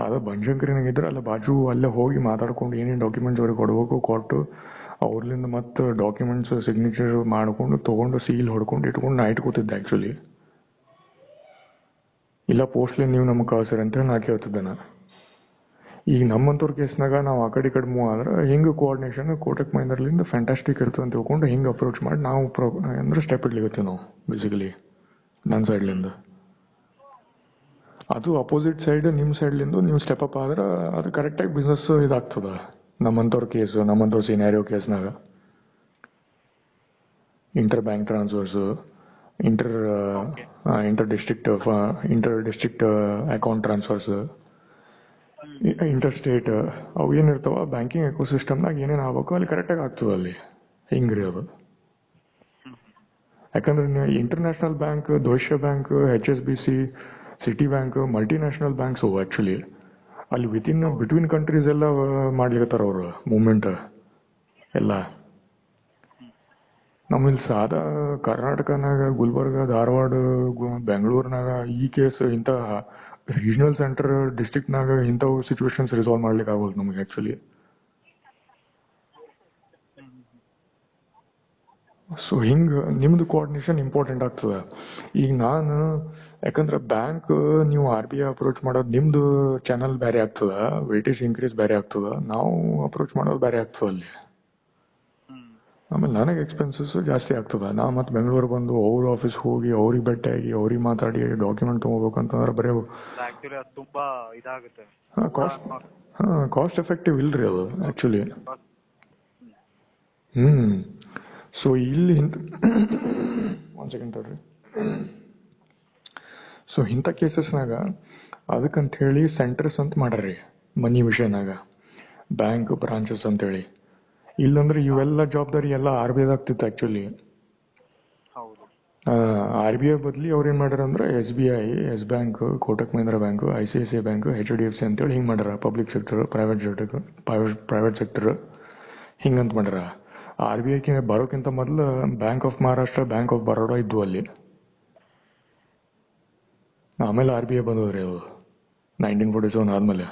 ಅದು ಬನಶಂಕರಿನಾಗಿದ್ರೆ ಅಲ್ಲ ಬಾಜು ಅಲ್ಲೇ ಹೋಗಿ ಮಾತಾಡ್ಕೊಂಡು ಏನೇನು ಡಾಕ್ಯುಮೆಂಟ್ಸ್ ಅವ್ರಿಗೆ ಕೊಡಬೇಕು ಕೊಟ್ಟು ಅವ್ರಲಿಂದ ಮತ್ತೆ ಡಾಕ್ಯುಮೆಂಟ್ಸ್ ಸಿಗ್ನೇಚರ್ ಮಾಡ್ಕೊಂಡು ತೊಗೊಂಡು ಸೀಲ್ ಹೊಡ್ಕೊಂಡು ಇಟ್ಕೊಂಡು ನಾ ಇಟ್ಕೋತಿದ್ದೆ ಆ್ಯಕ್ಚುಲಿ. ಇಲ್ಲ ಪೋಸ್ಟ್ಲಿ ನೀವು ನಮಗೆ ಕಳ್ಸಿರಿ ಅಂತೇಳಿ ನಾ ಕೇಳ್ತಿದ್ದೆ ನಾ. ಈಗ ನಮ್ಮಂತವ್ರ ಕೇಸ್ನಾಗ ನಾವು ಆ ಕಡೆ ಮೂವ್ ಆದ್ರೆ ಹಿಂಗೆ ಕೋಆರ್ಡಿನೇಷನ್ ಕೋಟಕ್ ಮಹೀಂದ್ರಲಿಂದ ಫ್ಯಾಂಟಾಸ್ಟಿಕ್ ಇರ್ತದೆ ಅಂತ ತಿಳ್ಕೊಂಡು ಹಿಂಗೆ ಅಪ್ರೋಚ್ ಮಾಡಿ ನಾವು ಅಂದ್ರೆ ಸ್ಟೆಪ್ ಇಡ್ಲಿಕತ್ತೀವಿ ನಾವು ಬೇಸಿಕಲಿ ನನ್ನ ಸೈಡ್ಲಿಂದ. ಅದು ಅಪೋಸಿಟ್ ಸೈಡ್ ನಿಮ್ಮ ಸೈಡ್ಲಿಂದ ನೀವು ಸ್ಟೆಪ್ ಅಪ್ ಆದ್ರೆ ಅದು ಕರೆಕ್ಟಾಗಿ ಬಿಸ್ನೆಸ್ ಇದಾಗ್ತದ. ನಮ್ಮಂಥವ್ರ ಕೇಸು, ನಮ್ಮಂಥವ್ರ ಸಿನಾರಿಯೋ ಕೇಸ್ನಾಗ inter bank transfers, inter district account transfers, inter state ಅವು ಏನಿರ್ತಾವ ಬ್ಯಾಂಕಿಂಗ್ ಎಕೋಸಿಸ್ಟಮ್ನಾಗ ಏನೇನು ಆಗ್ಬೇಕು ಅಲ್ಲಿ ಕರೆಕ್ಟಾಗಿ ಆಗ್ತದೆ ಅಲ್ಲಿ. ಹಿಂಗ್ರಿ ಅದು. ಯಾಕಂದ್ರೆ ನೀವು international bank, Deutsche bank, HSBC, Citi bank, multinational banks ಅವು ಆ್ಯಕ್ಚುಲಿ. ಅಲ್ಲಿ ಬಿಟ್ವೀನ್ ಕಂಟ್ರೀಸ್ ಎಲ್ಲ ಮಾಡ್ಲಿಕತ್ತಾರ ಅವರು ಮೂವ್ಮೆಂಟ್ ಎಲ್ಲ. ನಮ್ಮಲ್ಲಿ ಸಾದಾ ಕರ್ನಾಟಕನಾಗ ಗುಲ್ಬರ್ಗ, ಧಾರವಾಡ, ಬೆಂಗಳೂರಿನಾಗ ಈ ಕೇಸ್ ಇಂಥ ರೀಜನಲ್ ಸೆಂಟರ್ ಡಿಸ್ಟ್ರಿಕ್ಟ್ನಾಗ ಇಂಥವು ಸಿಚುವೇಶನ್ಸ್ ರಿಸಾಲ್ವ್ ಮಾಡ್ಲಿಕ್ಕೆ ಆಗೋದು ನಮಗೆ ಆ್ಯಕ್ಚುಲಿ. ಸೊ ಹಿಂಗೆ ನಿಮ್ದು ಕೋಆರ್ಡಿನೇಷನ್ ಇಂಪಾರ್ಟೆಂಟ್ ಆಗ್ತದೆ. ಈಗ ನಾನು ಯಾಕಂದ್ರೆ ಬ್ಯಾಂಕ್ ನೀವು RBI ಅಪ್ರೋಚ್ ಮಾಡೋದು ನಿಮ್ದು ಚಾನಲ್ ಬೇರೆ ಆಗ್ತದ, ವೇಟೇಜ್ ಇನ್ಕ್ರೀಸ್ ಬೇರೆ ಆಗ್ತದ, ನಾವು ಅಪ್ರೋಚ್ ಮಾಡೋದು ಬೇರೆ ಆಗ್ತದೆ ಅಲ್ಲಿ. ಆಮೇಲೆ ನನಗೆ ಎಕ್ಸ್ಪೆನ್ಸಸ್ ಜಾಸ್ತಿ ಆಗ್ತದೆ. ನಾ ಮತ್ತೆ ಬೆಂಗಳೂರು ಬಂದು ಅವ್ರ ಆಫೀಸ್ ಹೋಗಿ ಅವ್ರಿಗೆ ಭೇಟಿಯಾಗಿ ಅವ್ರಿಗೆ ಮಾತಾಡಿ ಡಾಕ್ಯುಮೆಂಟ್ ತೊಗೋಬೇಕಂತಂದ್ರೆ ಬರೀ ತುಂಬಾ ಇದಾಗುತ್ತೆ. ಕಾಸ್ಟ್ ಎಫೆಕ್ಟಿವ್ ಇಲ್ರಿ ಅದು ಆ್ಯಕ್ಚುಲಿ. ಸೊ ಇಲ್ಲಿ ಒಂದು ಸೆಕೆಂಡ್ ತಡ್ರಿ. ಸೊ ಇಂಥ ಕೇಸಸ್ನಾಗ ಅದಕ್ಕಂತ ಹೇಳಿ ಸೆಂಟರ್ಸ್ ಅಂತ ಮಾಡ್ರಿ ಮನಿ ವಿಷಯನಾಗ, ಬ್ಯಾಂಕ್ ಬ್ರಾಂಚಸ್ ಅಂತೇಳಿ. ಇಲ್ಲಂದ್ರೆ ಇವೆಲ್ಲ ಜವಾಬ್ದಾರಿ ಎಲ್ಲ RBI ಆಗ್ತಿತ್ತು ಆ್ಯಕ್ಚುಲಿ. RBI ಬದಲಿ ಅವ್ರು ಏನು ಮಾಡ್ಯಾರ ಅಂದ್ರೆ SBI, Yes bank, Kotak Mahindra bank, ICICI bank, HDFC ಅಂತೇಳಿ ಹಿಂಗೆ ಮಾಡ್ಯಾರ. ಪಬ್ಲಿಕ್ ಸೆಕ್ಟರ್, ಪ್ರೈವೇಟ್ ಸೆಕ್ಟರ್ ಹಿಂಗಂತ ಮಾಡ್ಯಾರ. RBI ಬರೋಕ್ಕಿಂತ ಮೊದಲು bank of Maharashtra, bank of Baroda ಇದ್ವು ಅಲ್ಲಿ. ಆಮೇಲೆ RBI ಬಂದದ್ರಿ ಅದು 1947 ಆದ್ಮೇಲೆ.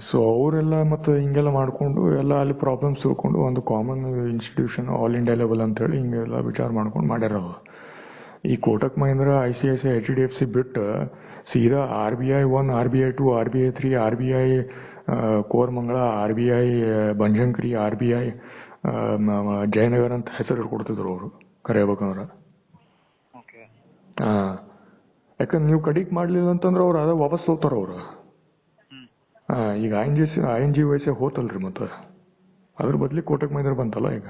ಸೊ ಅವರೆಲ್ಲ ಮತ್ತೆ ಹಿಂಗೆಲ್ಲ ಮಾಡಿಕೊಂಡು ಎಲ್ಲ ಅಲ್ಲಿ ಪ್ರಾಬ್ಲಮ್ಸ್ ತಿಳ್ಕೊಂಡು ಒಂದು common institution all India level ಅಂತೇಳಿ ಹಿಂಗೆಲ್ಲ ವಿಚಾರ ಮಾಡ್ಕೊಂಡು ಮಾಡ್ಯಾರ. ಈ ಕೋಟಕ್ ಮಹೀಂದ್ರ, ICICI, HDFC ಬಿಟ್ಟು ಸೀದಾ RBI 1, RBI 2, RBI 3, RBI Koramangala, RBI Banashankari, RBI Jayanagar ಅಂತ ಹೆಸರು ಕೊಡ್ತಿದ್ರು ಅವರು ಕರೆಯಬೇಕಂದ್ರೆ. ಯಾಕಂದ್ರೆ ನೀವು ಕಡಿಗೆ ಮಾಡಲಿಲ್ಲ ಅಂತಂದ್ರೆ ಅವ್ರು ಅದ ವಾಪಸ್ ಹೋಗ್ತಾರ ಅವರು. ಈಗ ING ವಯಸ್ಸೇ ಹೋತಲ್ರಿ ಮತ್ತೆ ಅದ್ರ ಬದ್ಲಿ ಕೋಟಕ್ ಮಹಿಂದ್ರ ಬಂತಲ್ಲ ಈಗ.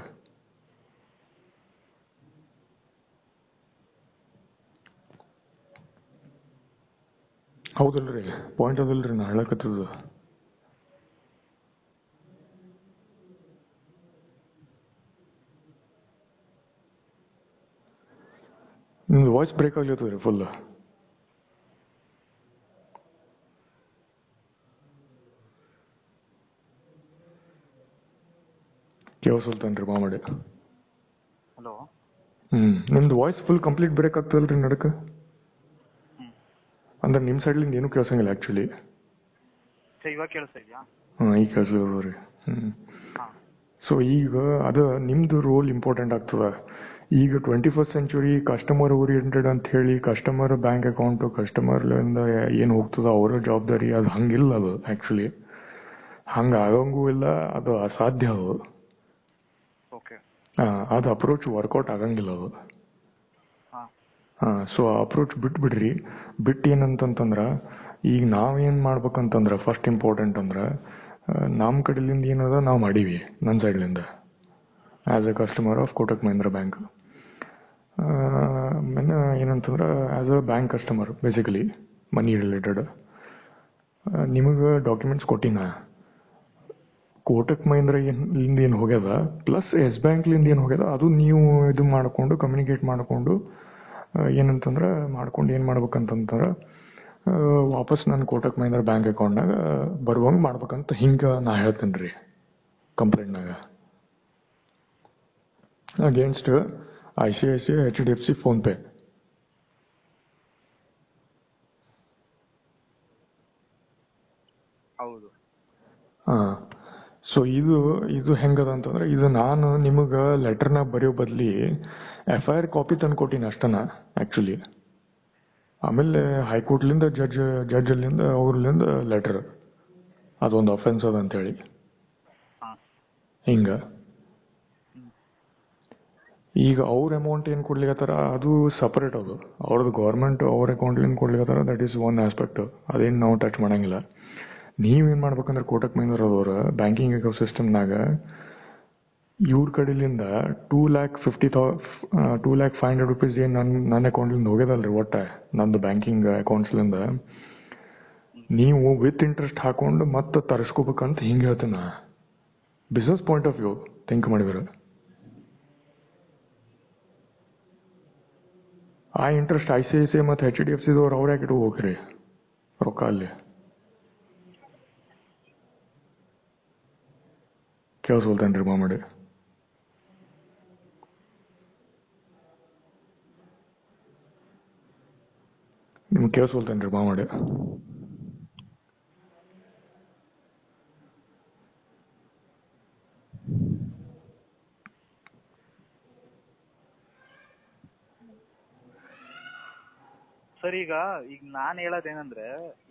ಹೌದಲ್ರಿ, ಪಾಯಿಂಟ್ ಅದಲ್ರಿ ನಾ ಹೇಳಕತ್ತದ. ನಿಮ್ದು ವಾಯ್ಸ್ ಬ್ರೇಕ್ ಆಗ್ಲತ್ತದ್ರಿ ಫುಲ್. ಕೇಳಿಸಲ್ತೇನ್ರಿ ಮಾಮಡಿ. ಹಲೋ. ನಿಮ್ದು ವಾಯ್ಸ್ ಫುಲ್ ಕಂಪ್ಲೀಟ್ ಬ್ರೇಕ್ ಆಗ್ತದಲ್ರಿ ನಡಕ. ಅಂದ್ರೆ ನಿಮ್ಮ ಸೈಡ್ಲಿಂದ ಏನೂ ಕೇಳಿಸಂಗಿಲ್ಲ ಆ್ಯಕ್ಚುಲಿ. ಇವಾಗ ಕೇಳಿಸ್ತಾ ಇದೆಯಾ? ಈಗ ಕೇಳಿಸ್ರಿ. ಸೊ ಈಗ ಅದು ನಿಮ್ದು ರೋಲ್ ಇಂಪಾರ್ಟೆಂಟ್ ಆಗ್ತದ. ಈಗ 21st century ಕಸ್ಟಮರ್ ಓರಿಯೆಂಟೆಡ್ ಅಂತ ಹೇಳಿ ಕಸ್ಟಮರ್ ಬ್ಯಾಂಕ್ ಅಕೌಂಟು ಕಸ್ಟಮರ್ಲಿಂದ ಏನು ಹೋಗ್ತದ ಅವರ ಜವಾಬ್ದಾರಿ, ಅದು ಹಂಗಿಲ್ಲ. ಅದು ಆ್ಯಕ್ಚುಲಿ ಹಂಗೆ ಆಗಂಗೂ ಇಲ್ಲ, ಅದು ಅಸಾಧ್ಯ. ಅದು ಅಪ್ರೋಚ್ ವರ್ಕೌಟ್ ಆಗಂಗಿಲ್ಲ ಅದು. ಸೊ ಆ ಅಪ್ರೋಚ್ ಬಿಟ್ಬಿಡ್ರಿ. ಬಿಟ್ಟು ಏನಂತಂದ್ರೆ ಈಗ ನಾವೇನು ಮಾಡ್ಬೇಕಂತಂದ್ರೆ ಫಸ್ಟ್ ಇಂಪಾರ್ಟೆಂಟ್ ಅಂದ್ರೆ ನಮ್ಮ ಕಡೆಲಿಂದ ಏನದ ನಾವು ಮಾಡೀವಿ ನನ್ನ ಸೈಡ್ಲಿಂದ as a customer of Kotak Mahindra bank. ಆಮೇಲೆ ಏನಂತಂದ್ರೆ as a bank customer basically money related ನಿಮಗೆ ಡಾಕ್ಯುಮೆಂಟ್ಸ್ ಕೊಟ್ಟಿನ ಕೋಟಕ್ ಮಹೀಂದ್ರ ಏನು ಹೋಗ್ಯದ ಪ್ಲಸ್ ಎಸ್ ಬ್ಯಾಂಕ್ಲಿಂದ ಏನು ಹೋಗ್ಯದ ಅದು ನೀವು ಇದು ಮಾಡಿಕೊಂಡು ಕಮ್ಯುನಿಕೇಟ್ ಮಾಡಿಕೊಂಡು ಏನಂತಂದ್ರೆ ಮಾಡ್ಕೊಂಡು ಏನು ಮಾಡ್ಬೇಕಂತಂದ್ರೆ ವಾಪಸ್ ನನ್ನ ಕೋಟಕ್ ಮಹೀಂದ್ರ ಬ್ಯಾಂಕ್ ಅಕೌಂಟ್ನಾಗ ಬರುವಂಗೆ ಮಾಡ್ಬೇಕಂತ ಹಿಂಗೆ ನಾ ಹೇಳ್ತೇನೆ ರೀ ಕಂಪ್ಲೇಂಟ್ನಾಗ ಅಗೇನ್ಸ್ಟ್ ICICI HDFC ಫೋನ್ಪೇ. ಹೌದು. ಸೊ ಇದು ಹೆಂಗದ ಅಂತಂದ್ರೆ ಇದು ನಾನು ನಿಮಗೆ ಲೆಟರ್ನಾಗ ಬರೆಯೋ ಬದಲಿ FIR ಕಾಪಿ ತಂದು ಕೊಟ್ಟಿನಿ ಅಷ್ಟನ ಆ್ಯಕ್ಚುಲಿ. ಆಮೇಲೆ ಹೈಕೋರ್ಟ್ಲಿಂದ ಜಡ್ಜಲ್ಲಿಂದ ಅವ್ರಲಿಂದ ಲೆಟರ್ ಅದೊಂದು ಅಫೆನ್ಸ್ ಅದ ಅಂತೇಳಿ ಹಿಂಗೆ. ಈಗ ಅವ್ರ ಅಮೌಂಟ್ ಏನು ಕೊಡ್ಲಿಕ್ಕತ್ತಾರ ಅದು ಸಪ್ರೇಟ್. ಅದು ಅವ್ರದ್ದು ಗೌರ್ಮೆಂಟ್ ಅವ್ರ ಅಕೌಂಟ್ಲಿಂದ ಕೊಡ್ಲಿಕ್ಕತ್ತಾರ, ದಟ್ ಈಸ್ ಒನ್ ಆಸ್ಪೆಕ್ಟ್. ಅದೇನು ನಾವು ಟಚ್ ಮಾಡಂಗಿಲ್ಲ. ನೀವೇನು ಮಾಡ್ಬೇಕಂದ್ರೆ ಕೋಟಕ್ ಮಹೀಂದ್ರ ಅವ್ರ ಬ್ಯಾಂಕಿಂಗ್ ಎಕೋ ಸಿಸ್ಟಮ್ನಾಗ ಇವ್ರ ಕಡೆಲಿಂದ 2,50,000 ರೂಪೀಸ್ ಏನು ನನ್ನ ಅಕೌಂಟ್ಲಿಂದ ಹೋಗ್ಯದಲ್ರಿ ಒಟ್ಟ ನಂದು ಬ್ಯಾಂಕಿಂಗ್ ಅಕೌಂಟ್ಸ್ಲಿಂದ ನೀವು ವಿತ್ ಇಂಟ್ರೆಸ್ಟ್ ಹಾಕೊಂಡು ಮತ್ತೆ ತರಿಸ್ಕೋಬೇಕಂತ ಹಿಂಗೆ ಹೇಳ್ತೇನೆ. Business point of view think ಮಾಡಿದ್ರೆ ಆ ಇಂಟ್ರೆಸ್ಟ್ ICICI ಮತ್ತು HDFCದವ್ರು ಅವ್ರು ಯಾಕೆ ಹೋಗ್ರಿ ರೊಕ್ಕ ಅಲ್ಲಿ. ಕೇಳಿಸ್ಕೊಳ್ತೇನ್ರಿ ಮಾಮಡಿ. ನಿಮ್ಗೆ ಕೇಳಿಸ್ಕೊಳ್ತೇನ್ರಿ ಮಾಮಡಿ. ಸರ್ ಈಗ ನಾನು ಹೇಳೋದೇನಂದ್ರೆ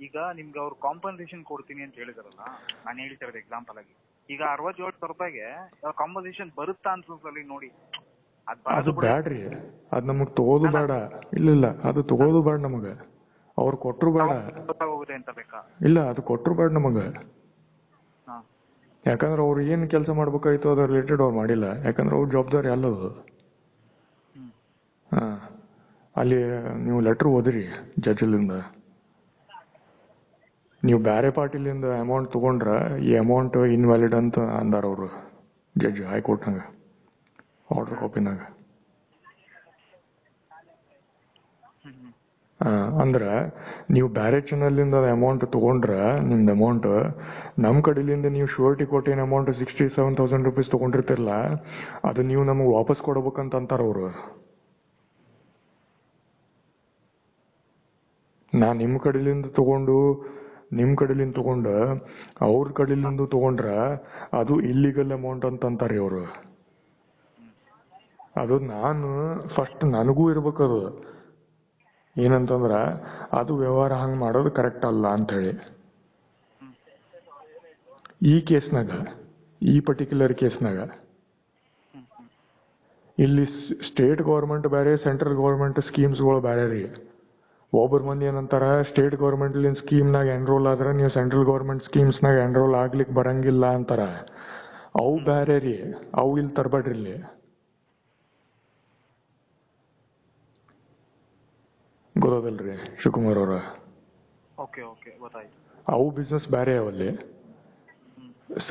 ಈಗ ನಿಮ್ಗೆ ಅವ್ರು ಕಾಂಪನ್ಸೇಷನ್ ಕೊಡ್ತೀನಿ ಅಂತ ಹೇಳಿದಾರಲ್ಲ, ನಾನು ಹೇಳ್ತಿರೋದು ಎಕ್ಸಾಂಪಲ್ ಆಗಿ ಈಗ 67,000 ರೂಪಾಯಿಗೆ ಕಾಂಪನ್ಸೇಷನ್ ಬರುತ್ತಾ ಅನ್ಸಲ್ಲಿ ನೋಡಿ. ಅದು ಬ್ಯಾಡ್ರಿ, ಅದ್ ನಮಗ್ ತಗೋದು ಬೇಡ. ಇಲ್ಲ ಅದು ತಗೋದು ಬೇಡ ನಮಗ. ಅವ್ರು ಕೊಟ್ರು ಬೇಡ. ಹೋಗುತ್ತೆ ಅಂತ ಬೇಕಾ? ಇಲ್ಲ, ಅದು ಕೊಟ್ರು ಬೇಡ ನಮಗ. ಯಾಕಂದ್ರೆ ಅವ್ರು ಏನ್ ಕೆಲಸ ಮಾಡ್ಬೇಕಾಯ್ತು ಅದ್ರ ರಿಲೇಟೆಡ್ ಅವ್ರು ಮಾಡಿಲ್ಲ. ಯಾಕಂದ್ರೆ ಅವ್ರ ಜವಾಬ್ದಾರಿ ಅಲ್ಲದು. ಅಲ್ಲಿ ನೀವು ಲೆಟರ್ ಓದಿರಿ ಜಡ್ಜಲ್ಲಿಂದ. ನೀವು ಬೇರೆ ಪಾರ್ಟಿಲಿಂದ ಅಮೌಂಟ್ ತಗೊಂಡ್ರ ಈ ಅಮೌಂಟ್ ಇನ್ವ್ಯಾಲಿಡ್ ಅಂತ ಅಂದಾರ ಅವರು ಜಡ್ಜ್ ಹೈಕೋರ್ಟ್ನಾಗ ಆರ್ಡರ್ ಕಾಪಿನಾಗ. ಅಂದ್ರೆ ನೀವು ಬೇರೆ ಚಾನಲಿಂದ ಅಮೌಂಟ್ ತಗೊಂಡ್ರ ನಿಮ್ದು ಅಮೌಂಟ್ ನಮ್ಮ ಕಡೆಲಿಂದ ನೀವು ಶ್ಯೂರಿಟಿ ಕೊಟ್ಟಿನ ಅಮೌಂಟ್ 67,000 ರೂಪೀಸ್ ತಗೊಂಡಿರ್ತಿರಲ್ಲ, ಅದು ನೀವು ನಮಗೆ ವಾಪಸ್ ಕೊಡ್ಬೇಕಂತ ಅಂತಾರ ಅವರು. ನಾ ನಿಮ್ಮ ಕಡೆಲಿಂದ ತಗೊಂಡು ಅವ್ರ ಕಡೆಲಿಂದ ತಗೊಂಡ್ರ ಅದು ಇಲ್ಲಿಗಲ್ ಅಮೌಂಟ್ ಅಂತ ಅಂತಾರೆ ಅವರು. ಅದು ನಾನು ಫಸ್ಟ್ ನನಗೂ ಇರ್ಬೇಕದು ಏನಂತಂದ್ರ ಅದು ವ್ಯವಹಾರ ಹಂಗೆ ಮಾಡೋದು ಕರೆಕ್ಟ್ ಅಲ್ಲ ಅಂತ ಹೇಳಿ. ಈ ಕೇಸ್ನಾಗ, ಈ ಪರ್ಟಿಕ್ಯುಲರ್ ಕೇಸ್ನಾಗ ಇಲ್ಲಿ ಸ್ಟೇಟ್ ಗೌರ್ಮೆಂಟ್ ಬೇರೆ, ಸೆಂಟ್ರಲ್ ಗೌರ್ಮೆಂಟ್ ಸ್ಕೀಮ್ಸ್ಗಳು ಬೇರೆ ರೀ. ಒಬ್ಬರು ಮಂದಿ ಏನಂತಾರ ಸ್ಟೇಟ್ ಗೌರ್ಮೆಂಟ್ ಸ್ಕೀಮ್ನಾಗ ಎನ್ರೋಲ್ ಆದ್ರೆ ನೀವು ಸೆಂಟ್ರಲ್ ಗೌರ್ಮೆಂಟ್ ಸ್ಕೀಮ್ಸ್ನಾಗ ಎನ್ರೋಲ್ ಆಗ್ಲಿಕ್ಕೆ ಬರಂಗಿಲ್ಲ ಅಂತಾರ. ಅವು ಬೇರೆ ರೀ, ಅವು ಇಲ್ಲಿ ತರಬೇಡ್ರಿ. ಇಲ್ಲಿ ಗೊತ್ತದಲ್ರಿ ಶಿವಕುಮಾರ್ ಅವ್ರ, ಅವು ಬಿಸ್ನೆಸ್ ಬೇರೆ ಅವಲ್ಲಿ.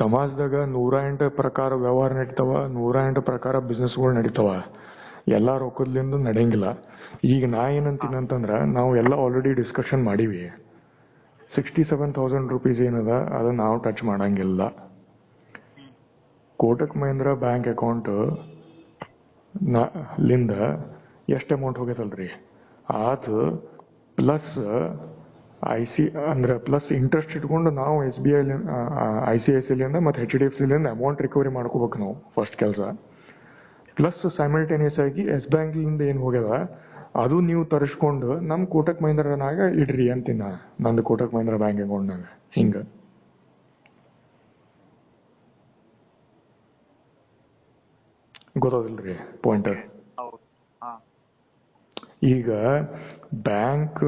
ಸಮಾಜದಾಗ 108 ಪ್ರಕಾರ ವ್ಯವಹಾರ ನಡೀತಾವ, 108 ಪ್ರಕಾರ ಬಿಸ್ನೆಸ್ಗಳು ನಡೀತಾವ. ಎಲ್ಲಾ ರೊಕ್ಕದ್ಲಿಂದ ನಡೆಯಂಗಿಲ್ಲ. ಈಗ ನಾ ಏನಂತೀನಿ ಅಂತಂದ್ರ, ನಾವು ಎಲ್ಲ ಆಲ್ರೆಡಿ ಡಿಸ್ಕಷನ್ ಮಾಡೀವಿ. 67,000 ರೂಪೀಸ್ ಏನದ ಅದನ್ನ ನಾವು ಟಚ್ ಮಾಡಂಗಿಲ್ಲ. ಕೋಟಕ್ ಮಹೀಂದ್ರ ಬ್ಯಾಂಕ್ ಅಕೌಂಟ್ ಲಿಂದ ಎಷ್ಟು ಅಮೌಂಟ್ ಹೋಗ್ಯದಲ್ರಿ, ಅದು ಪ್ಲಸ್ ಪ್ಲಸ್ ಇಂಟ್ರೆಸ್ಟ್ ಇಟ್ಕೊಂಡು ನಾವು SBI ICICI ಮತ್ತೆ HDFC ಅಮೌಂಟ್ ರಿಕವರಿ ಮಾಡ್ಕೋಬೇಕು ನಾವು ಫಸ್ಟ್ ಕೆಲಸ. ಪ್ಲಸ್ ಸೈಮಲ್ಟೇನಿಯಸ್ ಆಗಿ ಎಸ್ ಬ್ಯಾಂಕ್ ಏನ್ ಹೋಗ್ಯದ ಅದು ನೀವು ತರಿಸ್ಕೊಂಡು ನಮ್ ಕೋಟಕ್ ಮಹೀಂದ್ರನಾಗ ಇಡ್ರಿ ಅಂತೀನ, ನಂದು ಕೋಟಕ್ ಮಹೀಂದ್ರ ಬ್ಯಾಂಕ್ ಅಕೌಂಟ್ನಾಗ. ಹಿಂಗ ಗೊತ್ತದಿಲ್ರಿ ಪಾಯಿಂಟ್. ಈಗ ಬ್ಯಾಂಕ್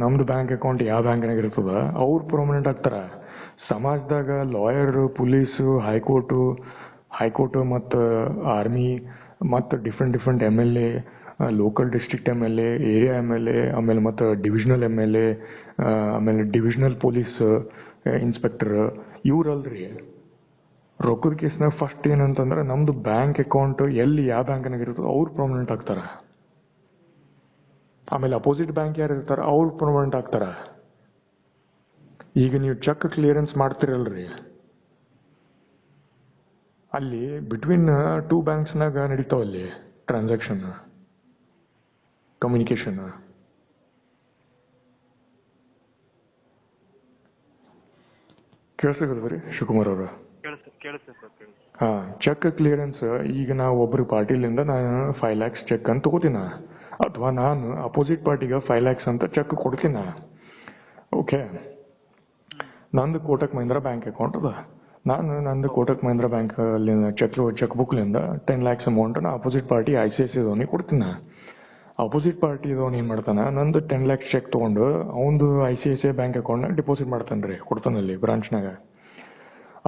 ನಮ್ದು ಬ್ಯಾಂಕ್ ಅಕೌಂಟ್ ಯಾವ ಬ್ಯಾಂಕ್ನಾಗ ಇರ್ತದ ಅವ್ರು ಪರ್ಮನೆಂಟ್ ಆಗ್ತಾರ. ಸಮಾಜದಾಗ ಲಾಯರ್, ಪೊಲೀಸು, ಹೈಕೋರ್ಟ್ ಮತ್ತು ಆರ್ಮಿ ಮತ್ತು different MLA, local district MLA, area MLA, ಆಮೇಲೆ ಮತ್ತು ಡಿವಿಷನಲ್ MLA, ಆಮೇಲೆ ಡಿವಿಷನಲ್ ಪೊಲೀಸ್ ಇನ್ಸ್ಪೆಕ್ಟರ್, ಇವ್ರಲ್ರಿ ರೊಕ್ಕದ ಕೇಸ್ನಾಗ ಫಸ್ಟ್ ಏನಂತಂದ್ರೆ ನಮ್ದು ಬ್ಯಾಂಕ್ ಅಕೌಂಟ್ ಎಲ್ಲಿ ಯಾವ ಬ್ಯಾಂಕ್ನಾಗ ಇರ್ತದೋ ಅವ್ರು ಪರ್ಮನೆಂಟ್ ಆಗ್ತಾರ. ಆಮೇಲೆ ಅಪೋಸಿಟ್ ಬ್ಯಾಂಕ್ ಯಾರು ಇರ್ತಾರ ಅವ್ರು ಪರ್ಮನೆಂಟ್ ಆಗ್ತಾರ. ಈಗ ನೀವು ಚೆಕ್ ಕ್ಲಿಯರೆನ್ಸ್ ಮಾಡ್ತಿರಲ್ರಿ, ಅಲ್ಲಿ ಬಿಟ್ವೀನ್ 2 ಬ್ಯಾಂಕ್ಸ್ನಾಗ ನಡೀತಾವಲ್ಲಿ ಟ್ರಾನ್ಸಾಕ್ಷನ್, ಕಮ್ಯುನಿಕೇಶನ್. ಕೇಳಿಸ್ತಿದ್ರಿ ಶಿವಕುಮಾರ್ ಅವ್ರ? ಹಾ, ಚೆಕ್ ಕ್ಲಿಯರೆನ್ಸ್. ಈಗ ನಾವು ಒಬ್ರು ಪಾರ್ಟಿಲಿಂದ ನಾನು 5 lakhs ಚೆಕ್ ಅಂತ ತಗೋತೀನ, ಅಥವಾ ನಾನು ಅಪೋಸಿಟ್ ಪಾರ್ಟಿಗೆ 5 lakhs ಅಂತ ಚೆಕ್ ಕೊಡ್ತೀನ. ಓಕೆ, ನಂದು ಕೋಟಕ್ ಮಹೀಂದ್ರ ಬ್ಯಾಂಕ್ ಅಕೌಂಟ್ ಅದ. ನಾನು ನಂದು ಕೋಟಕ್ ಮಹೀಂದ್ರ ಬ್ಯಾಂಕ್ ಚೆಕ್ ಬುಕ್ಲಿಂದ 10 lakhs ಅಮೌಂಟ್ ನಾ ಅಪೋಸಿಟ್ ಪಾರ್ಟಿ ICICI ಕೊಡ್ತೀನ. ಅಪೋಸಿಟ್ ಪಾರ್ಟಿ ಏನ್ ಮಾಡ್ತಾನ, ನಂದು 10 lakhs ಚೆಕ್ ತಗೊಂಡು ಅವನದು ICICI ಬ್ಯಾಂಕ್ ಅಕೌಂಟ್ನಾಗ ಡಿಪಾಸಿಟ್ ಮಾಡ್ತಾನ್ರಿ, ಕೊಡ್ತಾನಲ್ಲಿ ಬ್ರಾಂಚ್ನಾಗ.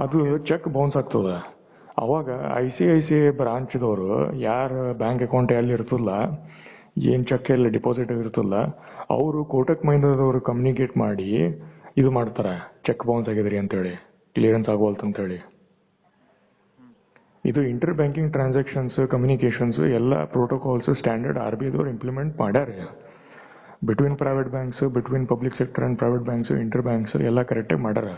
ಅದು ಚೆಕ್ ಬೌನ್ಸ್ ಆಗ್ತದ. ಅವಾಗ ICICI ಬ್ರಾಂಚ್ದವರು ಯಾರ ಬ್ಯಾಂಕ್ ಅಕೌಂಟ್ ಎಲ್ಲಿ ಇರ್ತಲ್ಲ, ಏನ್ ಚೆಕ್ ಎಲ್ಲ ಡಿಪಾಸಿಟ್ ಇರ್ತಲ್ಲ, ಅವರು ಕೋಟಕ್ ಮಹೀಂದ್ರದವರು ಕಮ್ಯುನಿಕೇಟ್ ಮಾಡಿ ಇದು ಮಾಡ್ತಾರ, ಚೆಕ್ ಬೌನ್ಸ್ ಆಗಿದ್ರಿ ಅಂತೇಳಿ, ಕ್ಲಿಯರೆನ್ಸ್ ಆಗೋಲ್ತಂತೇಳಿ. ಇದು ಇಂಟರ್ ಬ್ಯಾಂಕಿಂಗ್ ಟ್ರಾನ್ಸಾಕ್ಷನ್ಸ್, ಕಮ್ಯುನಿಕೇಶನ್ಸ್ ಎಲ್ಲ ಪ್ರೋಟೋಕಾಲ್ಸ್ ಸ್ಟ್ಯಾಂಡರ್ಡ್ RBI ದವ್ರು ಇಂಪ್ಲಿಮೆಂಟ್ ಮಾಡ್ಯಾರ. Between private banks, between public sector and private banks, inter banks ಎಲ್ಲ ಕರೆಕ್ಟಾಗಿ ಮಾಡ್ಯಾರ.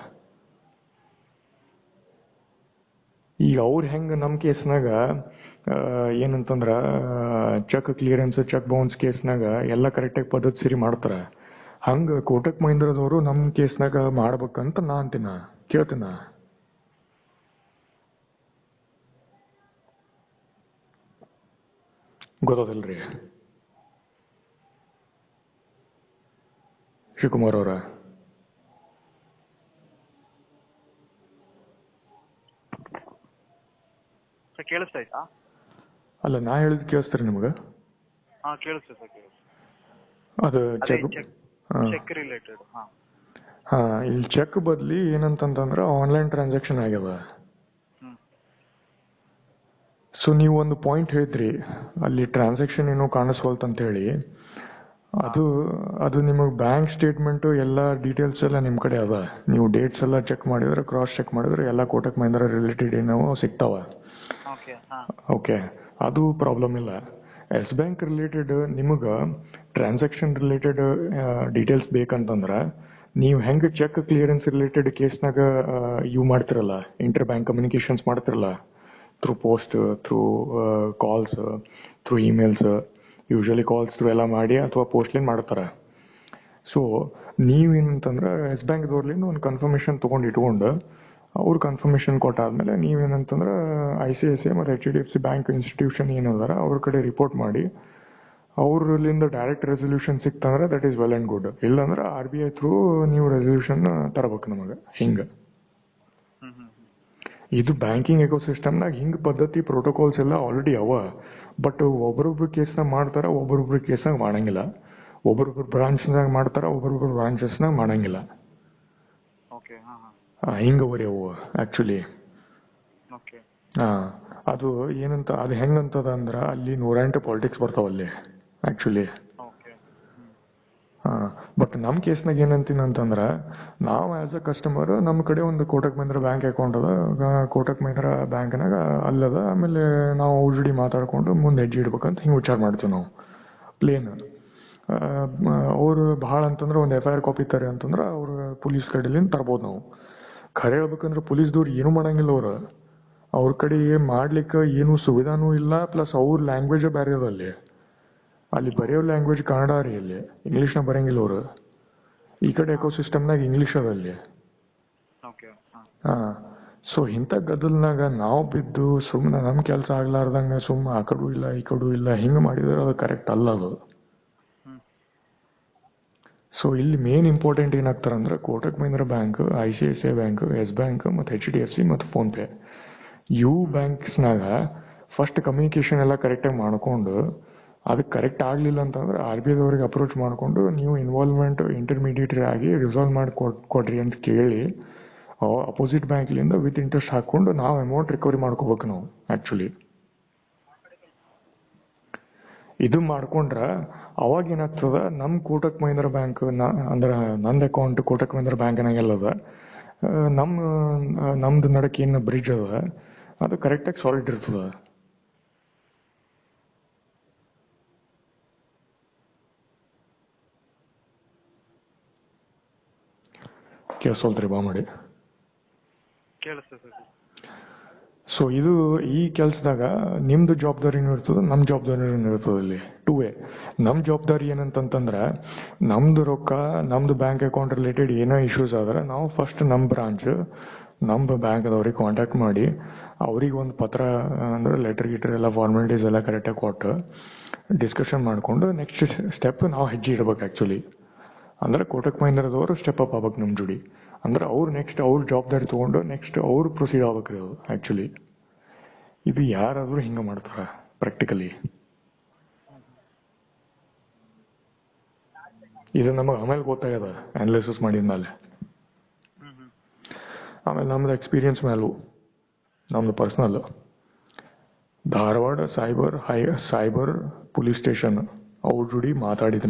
ಈಗ ಅವ್ರು ಹೆಂಗ ನಮ್ಮ ಕೇಸ್ನಾಗ ಏನಂತಂದ್ರ ಚೆಕ್ ಕ್ಲಿಯರೆನ್ಸ್, ಚೆಕ್ ಬೌನ್ಸ್ ಕೇಸ್ನಾಗ ಎಲ್ಲ ಕರೆಕ್ಟಾಗಿ ಪದ್ಧತಿ ಸೇರಿ ಮಾಡ್ತಾರ, ಹಂಗ ಕೋಟಕ್ ಮಹೀಂದ್ರದವರು ನಮ್ಮ ಕೇಸ್ನಾಗ ಮಾಡ್ಬೇಕಂತ ನಾ ಅಂತೀನ, ಕೇಳ್ತೀನ. ಗೊತ್ತದಲ್ರಿ ಶಿವಕುಮಾರ್ ಅವ್ರ? ಕೇಳಿಸ್ತಾಯ್ತಾ? ಅಲ್ಲ, ನಾ ಹೇಳಿದ್ ಕೇಳಿಸ್ತಾರ ನಿಮ್ಗ? ಅದು ಚೆಕ್ ರಿಲೇಟೆಡ್. ಹಾ, ಇಲ್ಲಿ ಚೆಕ್ ಬದ್ಲಿ ಏನಂತಂದ್ರ ಆನ್ಲೈನ್ ಟ್ರಾನ್ಸಾಕ್ಷನ್ ಆಗ್ಯದ. ಸೊ ನೀವು ಒಂದು ಪಾಯಿಂಟ್ ಹೇಳಿದ್ರಿ, ಅಲ್ಲಿ ಟ್ರಾನ್ಸಾಕ್ಷನ್ ಏನೋ ಕಾಣಿಸ್ವಲ್ತಂತ ಹೇಳಿ. ಅದು ನಿಮಗೆ ಬ್ಯಾಂಕ್ ಸ್ಟೇಟ್ಮೆಂಟ್ ಎಲ್ಲ ಡೀಟೇಲ್ಸ್ ಎಲ್ಲ ನಿಮ್ ಕಡೆ ಅದ. ನೀವು ಡೇಟ್ಸ್ ಎಲ್ಲ ಚೆಕ್ ಮಾಡಿದ್ರೆ, ಕ್ರಾಸ್ ಚೆಕ್ ಮಾಡಿದ್ರೆ ಎಲ್ಲ ಕೋಟಕ್ ಮಹೀಂದ್ರ ರಿಲೇಟೆಡ್ ಏನೋ ಸಿಗ್ತಾವ. ಓಕೆ, ಅದು ಪ್ರಾಬ್ಲಮ್ ಇಲ್ಲ. ಎಸ್ ಬ್ಯಾಂಕ್ ರಿಲೇಟೆಡ್ ನಿಮಗೆ ಟ್ರಾನ್ಸಾಕ್ಷನ್ ರಿಲೇಟೆಡ್ ಡೀಟೇಲ್ಸ್ ಬೇಕಂತಂದ್ರ ನೀವು ಹೆಂಗ ಚೆಕ್ ಕ್ಲಿಯರೆನ್ಸ್ ರಿಲೇಟೆಡ್ ಕೇಸ್ನಾಗ ಇವು ಮಾಡ್ತಿರಲ್ಲ, ಇಂಟರ್ ಬ್ಯಾಂಕ್ ಕಮ್ಯುನಿಕೇಶನ್ಸ್ ಮಾಡ್ತಿರಲ್ಲ, through post, through calls, through emails, usually calls through ಎಲ್ಲ ಮಾಡಿ ಅಥವಾ ಪೋಸ್ಟ್ಲಿಂದ ಮಾಡ್ತಾರೆ. ಸೊ ನೀವೇನಂತಂದ್ರೆ ಎಸ್ ಬ್ಯಾಂಕ್ದವ್ರಲಿಂದ ಒಂದು ಕನ್ಫರ್ಮೇಷನ್ ಇಟ್ಕೊಂಡು ಅವ್ರು ಕನ್ಫರ್ಮೇಷನ್ ಕೊಟ್ಟಾದ್ಮೇಲೆ ನೀವೇನಂತಂದ್ರೆ ICICI ಮತ್ತು HDFC ಬ್ಯಾಂಕ್ ಇನ್ಸ್ಟಿಟ್ಯೂಷನ್ ಏನದಾರ ಅವ್ರ ಕಡೆ ರಿಪೋರ್ಟ್ ಮಾಡಿ ಅವ್ರಲಿಂದ ಡೈರೆಕ್ಟ್ ರೆಸೊಲ್ಯೂಷನ್ ಸಿಕ್ತಂದ್ರೆ that is well and good. ಇಲ್ಲಾಂದ್ರೆ RBI ಥ್ರೂ ನೀವು ರೆಸೊಲ್ಯೂಷನ್ ತರಬೇಕು ನಮಗೆ. ಹಿಂಗ ಇದು ಬ್ಯಾಂಕಿಂಗ್ ಎಕೋಸಿಸ್ಟಮ್ನಾಗ ಹಿಂಗ್ ಪದ್ಧತಿ ಪ್ರೋಟೋಕಾಲ್ಸ್ ಎಲ್ಲ ಆಲ್ರೆಡಿ ಅವ. ಬಟ್ ಒಬ್ಬರೊಬ್ರು ಕೇಸ್ನಾಗ ಮಾಡ್ತಾರ, ಒಬ್ಬರೊಬ್ರು ಕೇಸ್ನಾಗ ಮಾಡಂಗಿಲ್ಲ. ಒಬ್ಬರೊಬ್ರು ಬ್ರಾಂಚ್ನಾಗ ಮಾಡ್ತಾರ, ಒಬ್ಬರೊಬ್ರು ಬ್ರಾಂಚಸ್ನಾಗ ಮಾಡಂಗಿಲ್ಲ. ಓಕೆ. ಹಾಂ ಹಾಂ. ಹಿಂಗವರಿ ಅವು ಆಕ್ಚುಲಿ. ಓಕೆ. ಅದು ಏನಂತ, ಅದು ಹೆಂಗಂತದ ಅಂದ್ರ ಅಲ್ಲಿ 108 ಪಾಲಿಟಿಕ್ಸ್ ಬರ್ತಾವಲ್ಲಿ ಆಕ್ಚುಲಿ. ಓಕೆ. ಬಟ್ ನಮ್ಮ ಕೇಸ್ನಾಗ ಏನಂತೀನಿ ಅಂತಂದ್ರೆ, ನಾವು ಆಸ್ ಅ ಕಸ್ಟಮರ್ ನಮ್ಮ ಕಡೆ ಒಂದು ಕೋಟಕ್ ಮಹಿಂದ್ರ ಬ್ಯಾಂಕ್ ಅಕೌಂಟ್ ಅದ, ಕೋಟಕ್ ಮಹಿಂದ್ರ ಬ್ಯಾಂಕ್ನಾಗ ಅಲ್ಲದ. ಆಮೇಲೆ ನಾವು ಅವ್ರ ಜೋಡಿ ಮಾತಾಡ್ಕೊಂಡು ಮುಂದೆ ಹೆಜ್ಜೆ ಇಡ್ಬೇಕಂತ ಹಿಂಗೆ ವಿಚಾರ ಮಾಡ್ತೀವಿ ನಾವು ಪ್ಲೇನ್. ಅವ್ರು ಭಾಳ ಅಂತಂದ್ರೆ ಒಂದು FIR ಕಾಪಿ ತಾರೆ ಅಂತಂದ್ರೆ ಅವ್ರು ಪೊಲೀಸ್ ಕಡೆಲಿಂದ ತರ್ಬೋದು ನಾವು. ಖರೆ ಹೇಳ್ಬೇಕಂದ್ರೆ ಪೊಲೀಸ್ದವ್ರು ಏನೂ ಮಾಡಂಗಿಲ್ಲ. ಅವ್ರ ಕಡೆ ಮಾಡ್ಲಿಕ್ಕೆ ಏನು ಸುವಿಧಾನೂ ಇಲ್ಲ. ಪ್ಲಸ್ ಅವ್ರ ಲ್ಯಾಂಗ್ವೇಜ್ ಬೇರೆ ಅದ ಅಲ್ಲಿ ಬರೆಯೋ ಲ್ಯಾಂಗ್ವೇಜ್ ಕನ್ನಡ ರೀ, ಅಲ್ಲಿ ಇಂಗ್ಲೀಷ್ನಾಗ ಬರಂಗಿಲ್ಲ ಅವರು. ಈ ಕಡೆ ಎಕೋಸಿಸ್ಟಮ್ನಾಗ ಇಂಗ್ಲೀಷ್ ಅದ ಅಲ್ಲಿ. ಸೊ ಇಂಥ ಗದ್ದಲ್ನಾಗ ನಾವು ಬಿದ್ದು ಸುಮ್ಮನೆ ನಮ್ಮ ಕೆಲಸ ಆಗ್ಲಾರ್ದಂಗ ಸುಮ್ಮನೆ ಆ ಕಡೆ ಇಲ್ಲ ಈ ಕಡೆ ಇಲ್ಲ ಹಿಂಗೆ ಮಾಡಿದ್ರೆ ಅದು ಕರೆಕ್ಟ್ ಅಲ್ಲ ಅದು. ಸೊ ಇಲ್ಲಿ ಮೇನ್ ಇಂಪಾರ್ಟೆಂಟ್ ಏನಾಗ್ತಾರಂದ್ರೆ Kotak Mahindra bank, ICICI bank, Yes bank ಮತ್ತು HDFC ಮತ್ತು ಫೋನ್ಪೇ ಇವು ಬ್ಯಾಂಕ್ಸ್ನಾಗ ಫಸ್ಟ್ ಕಮ್ಯುನಿಕೇಶನ್ ಎಲ್ಲ ಕರೆಕ್ಟಾಗಿ ಮಾಡ್ಕೊಂಡು, ಅದಕ್ಕೆ ಕರೆಕ್ಟ್ ಆಗಲಿಲ್ಲ ಅಂತಂದ್ರೆ RBIದವ್ರಿಗೆ ಅಪ್ರೋಚ್ ಮಾಡಿಕೊಂಡು ನೀವು ಇನ್ವಾಲ್ವ್ಮೆಂಟ್ ಇಂಟರ್ಮೀಡಿಯೇಟರಿ ಆಗಿ ರಿಸಾಲ್ವ್ ಮಾಡಿ ಕೊಡ್ರಿ ಅಂತ ಕೇಳಿ ಅಪೋಸಿಟ್ ಬ್ಯಾಂಕ್ಲಿಂದ ವಿತ್ ಇಂಟ್ರೆಸ್ಟ್ ಹಾಕ್ಕೊಂಡು ನಾವು ಅಮೌಂಟ್ ರಿಕವರಿ ಮಾಡ್ಕೋಬೇಕು ನಾವು ಆ್ಯಕ್ಚುಲಿ. ಇದು ಮಾಡ್ಕೊಂಡ್ರೆ ಅವಾಗ ಏನಾಗ್ತದ, ನಮ್ಮ ಕೋಟಕ್ ಮಹಿಂದ್ರ ಬ್ಯಾಂಕ್ ಅಂದ್ರೆ ನಂದು ಅಕೌಂಟ್ ಕೋಟಕ್ ಮಹಿಂದ್ರ ಬ್ಯಾಂಕ್ನಾಗೆಲ್ಲದ, ನಮ್ದು ನಡಕ್ಕೆ ಏನು ಬ್ರಿಡ್ಜ್ ಅದ ಅದು ಕರೆಕ್ಟಾಗಿ ಸಾಲಿಡ್ ಇರ್ತದ. ಕೇಳಿಸೋಲ್ತ್ರಿ ಬಾ ಮಾಡಿ. ಸೊ ಇದು ಈ ಕೆಲಸದಾಗ ನಿಮ್ದು ಜವಾಬ್ದಾರಿನೂ ಇರ್ತದೆ, ನಮ್ಮ ಜವಾಬ್ದಾರಿನೂ ಇರ್ತದೆ. ಇಲ್ಲಿ 2 ವೇ. ನಮ್ಮ ಜವಾಬ್ದಾರಿ ಏನಂತಂದ್ರೆ ನಮ್ದು ರೊಕ್ಕ ನಮ್ದು ಬ್ಯಾಂಕ್ ಅಕೌಂಟ್ ರಿಲೇಟೆಡ್ ಏನೋ ಇಶ್ಯೂಸ್ ಆದ್ರೆ ನಾವು ಫಸ್ಟ್ ನಮ್ಮ ಬ್ರಾಂಚ್ ನಮ್ಮ ಬ್ಯಾಂಕ್ದವ್ರಿಗೆ ಕಾಂಟ್ಯಾಕ್ಟ್ ಮಾಡಿ ಅವ್ರಿಗೆ ಒಂದು ಪತ್ರ ಅಂದ್ರೆ ಲೆಟರ್ ಗಿಟರ್ ಎಲ್ಲ ಫಾರ್ಮಾಲಿಟೀಸ್ ಎಲ್ಲ ಕರೆಕ್ಟಾಗಿ ಕೊಟ್ಟು ಡಿಸ್ಕಷನ್ ಮಾಡಿಕೊಂಡು ನೆಕ್ಸ್ಟ್ ಸ್ಟೆಪ್ ನಾವು ಹೆಜ್ಜೆ ಇಡ್ಬೇಕು ಆ್ಯಕ್ಚುಲಿ. ಅಂದ್ರೆ ಕೋಟಕ್ ಮಹಿಂದ್ರದವರು ಸ್ಟೆಪ್ ಅಪ್ ಆಗ್ಬೇಕು ನಮ್ಮ ಜೋಡಿ. ಅಂದ್ರೆ ಅವ್ರು ನೆಕ್ಸ್ಟ್ ಅವ್ರ ಜವಾಬ್ದಾರಿ ತೊಗೊಂಡು ನೆಕ್ಸ್ಟ್ ಅವ್ರು ಪ್ರೊಸೀಡ್ ಆಗ್ಬೇಕು ರೀ ಅದು ಆ್ಯಕ್ಚುಲಿ. ಇದು ಯಾರಾದರೂ ಹಿಂಗೆ ಮಾಡ್ತಾರೆ ಪ್ರಾಕ್ಟಿಕಲಿ. ಇದು ನಮಗೆ ಆಮೇಲೆ ಗೊತ್ತಾಗ್ಯದ ಅನಾಲಿಸಿಸ್ ಮಾಡಿದ್ಮೇಲೆ. ಆಮೇಲೆ ನಮ್ದು ಎಕ್ಸ್ಪೀರಿಯನ್ಸ್ ಮೇಲೂ ನಮ್ದು personal Dharwad cyber police station ಅವ್ರ ಜೋಡಿ ಮಾತಾಡಿದ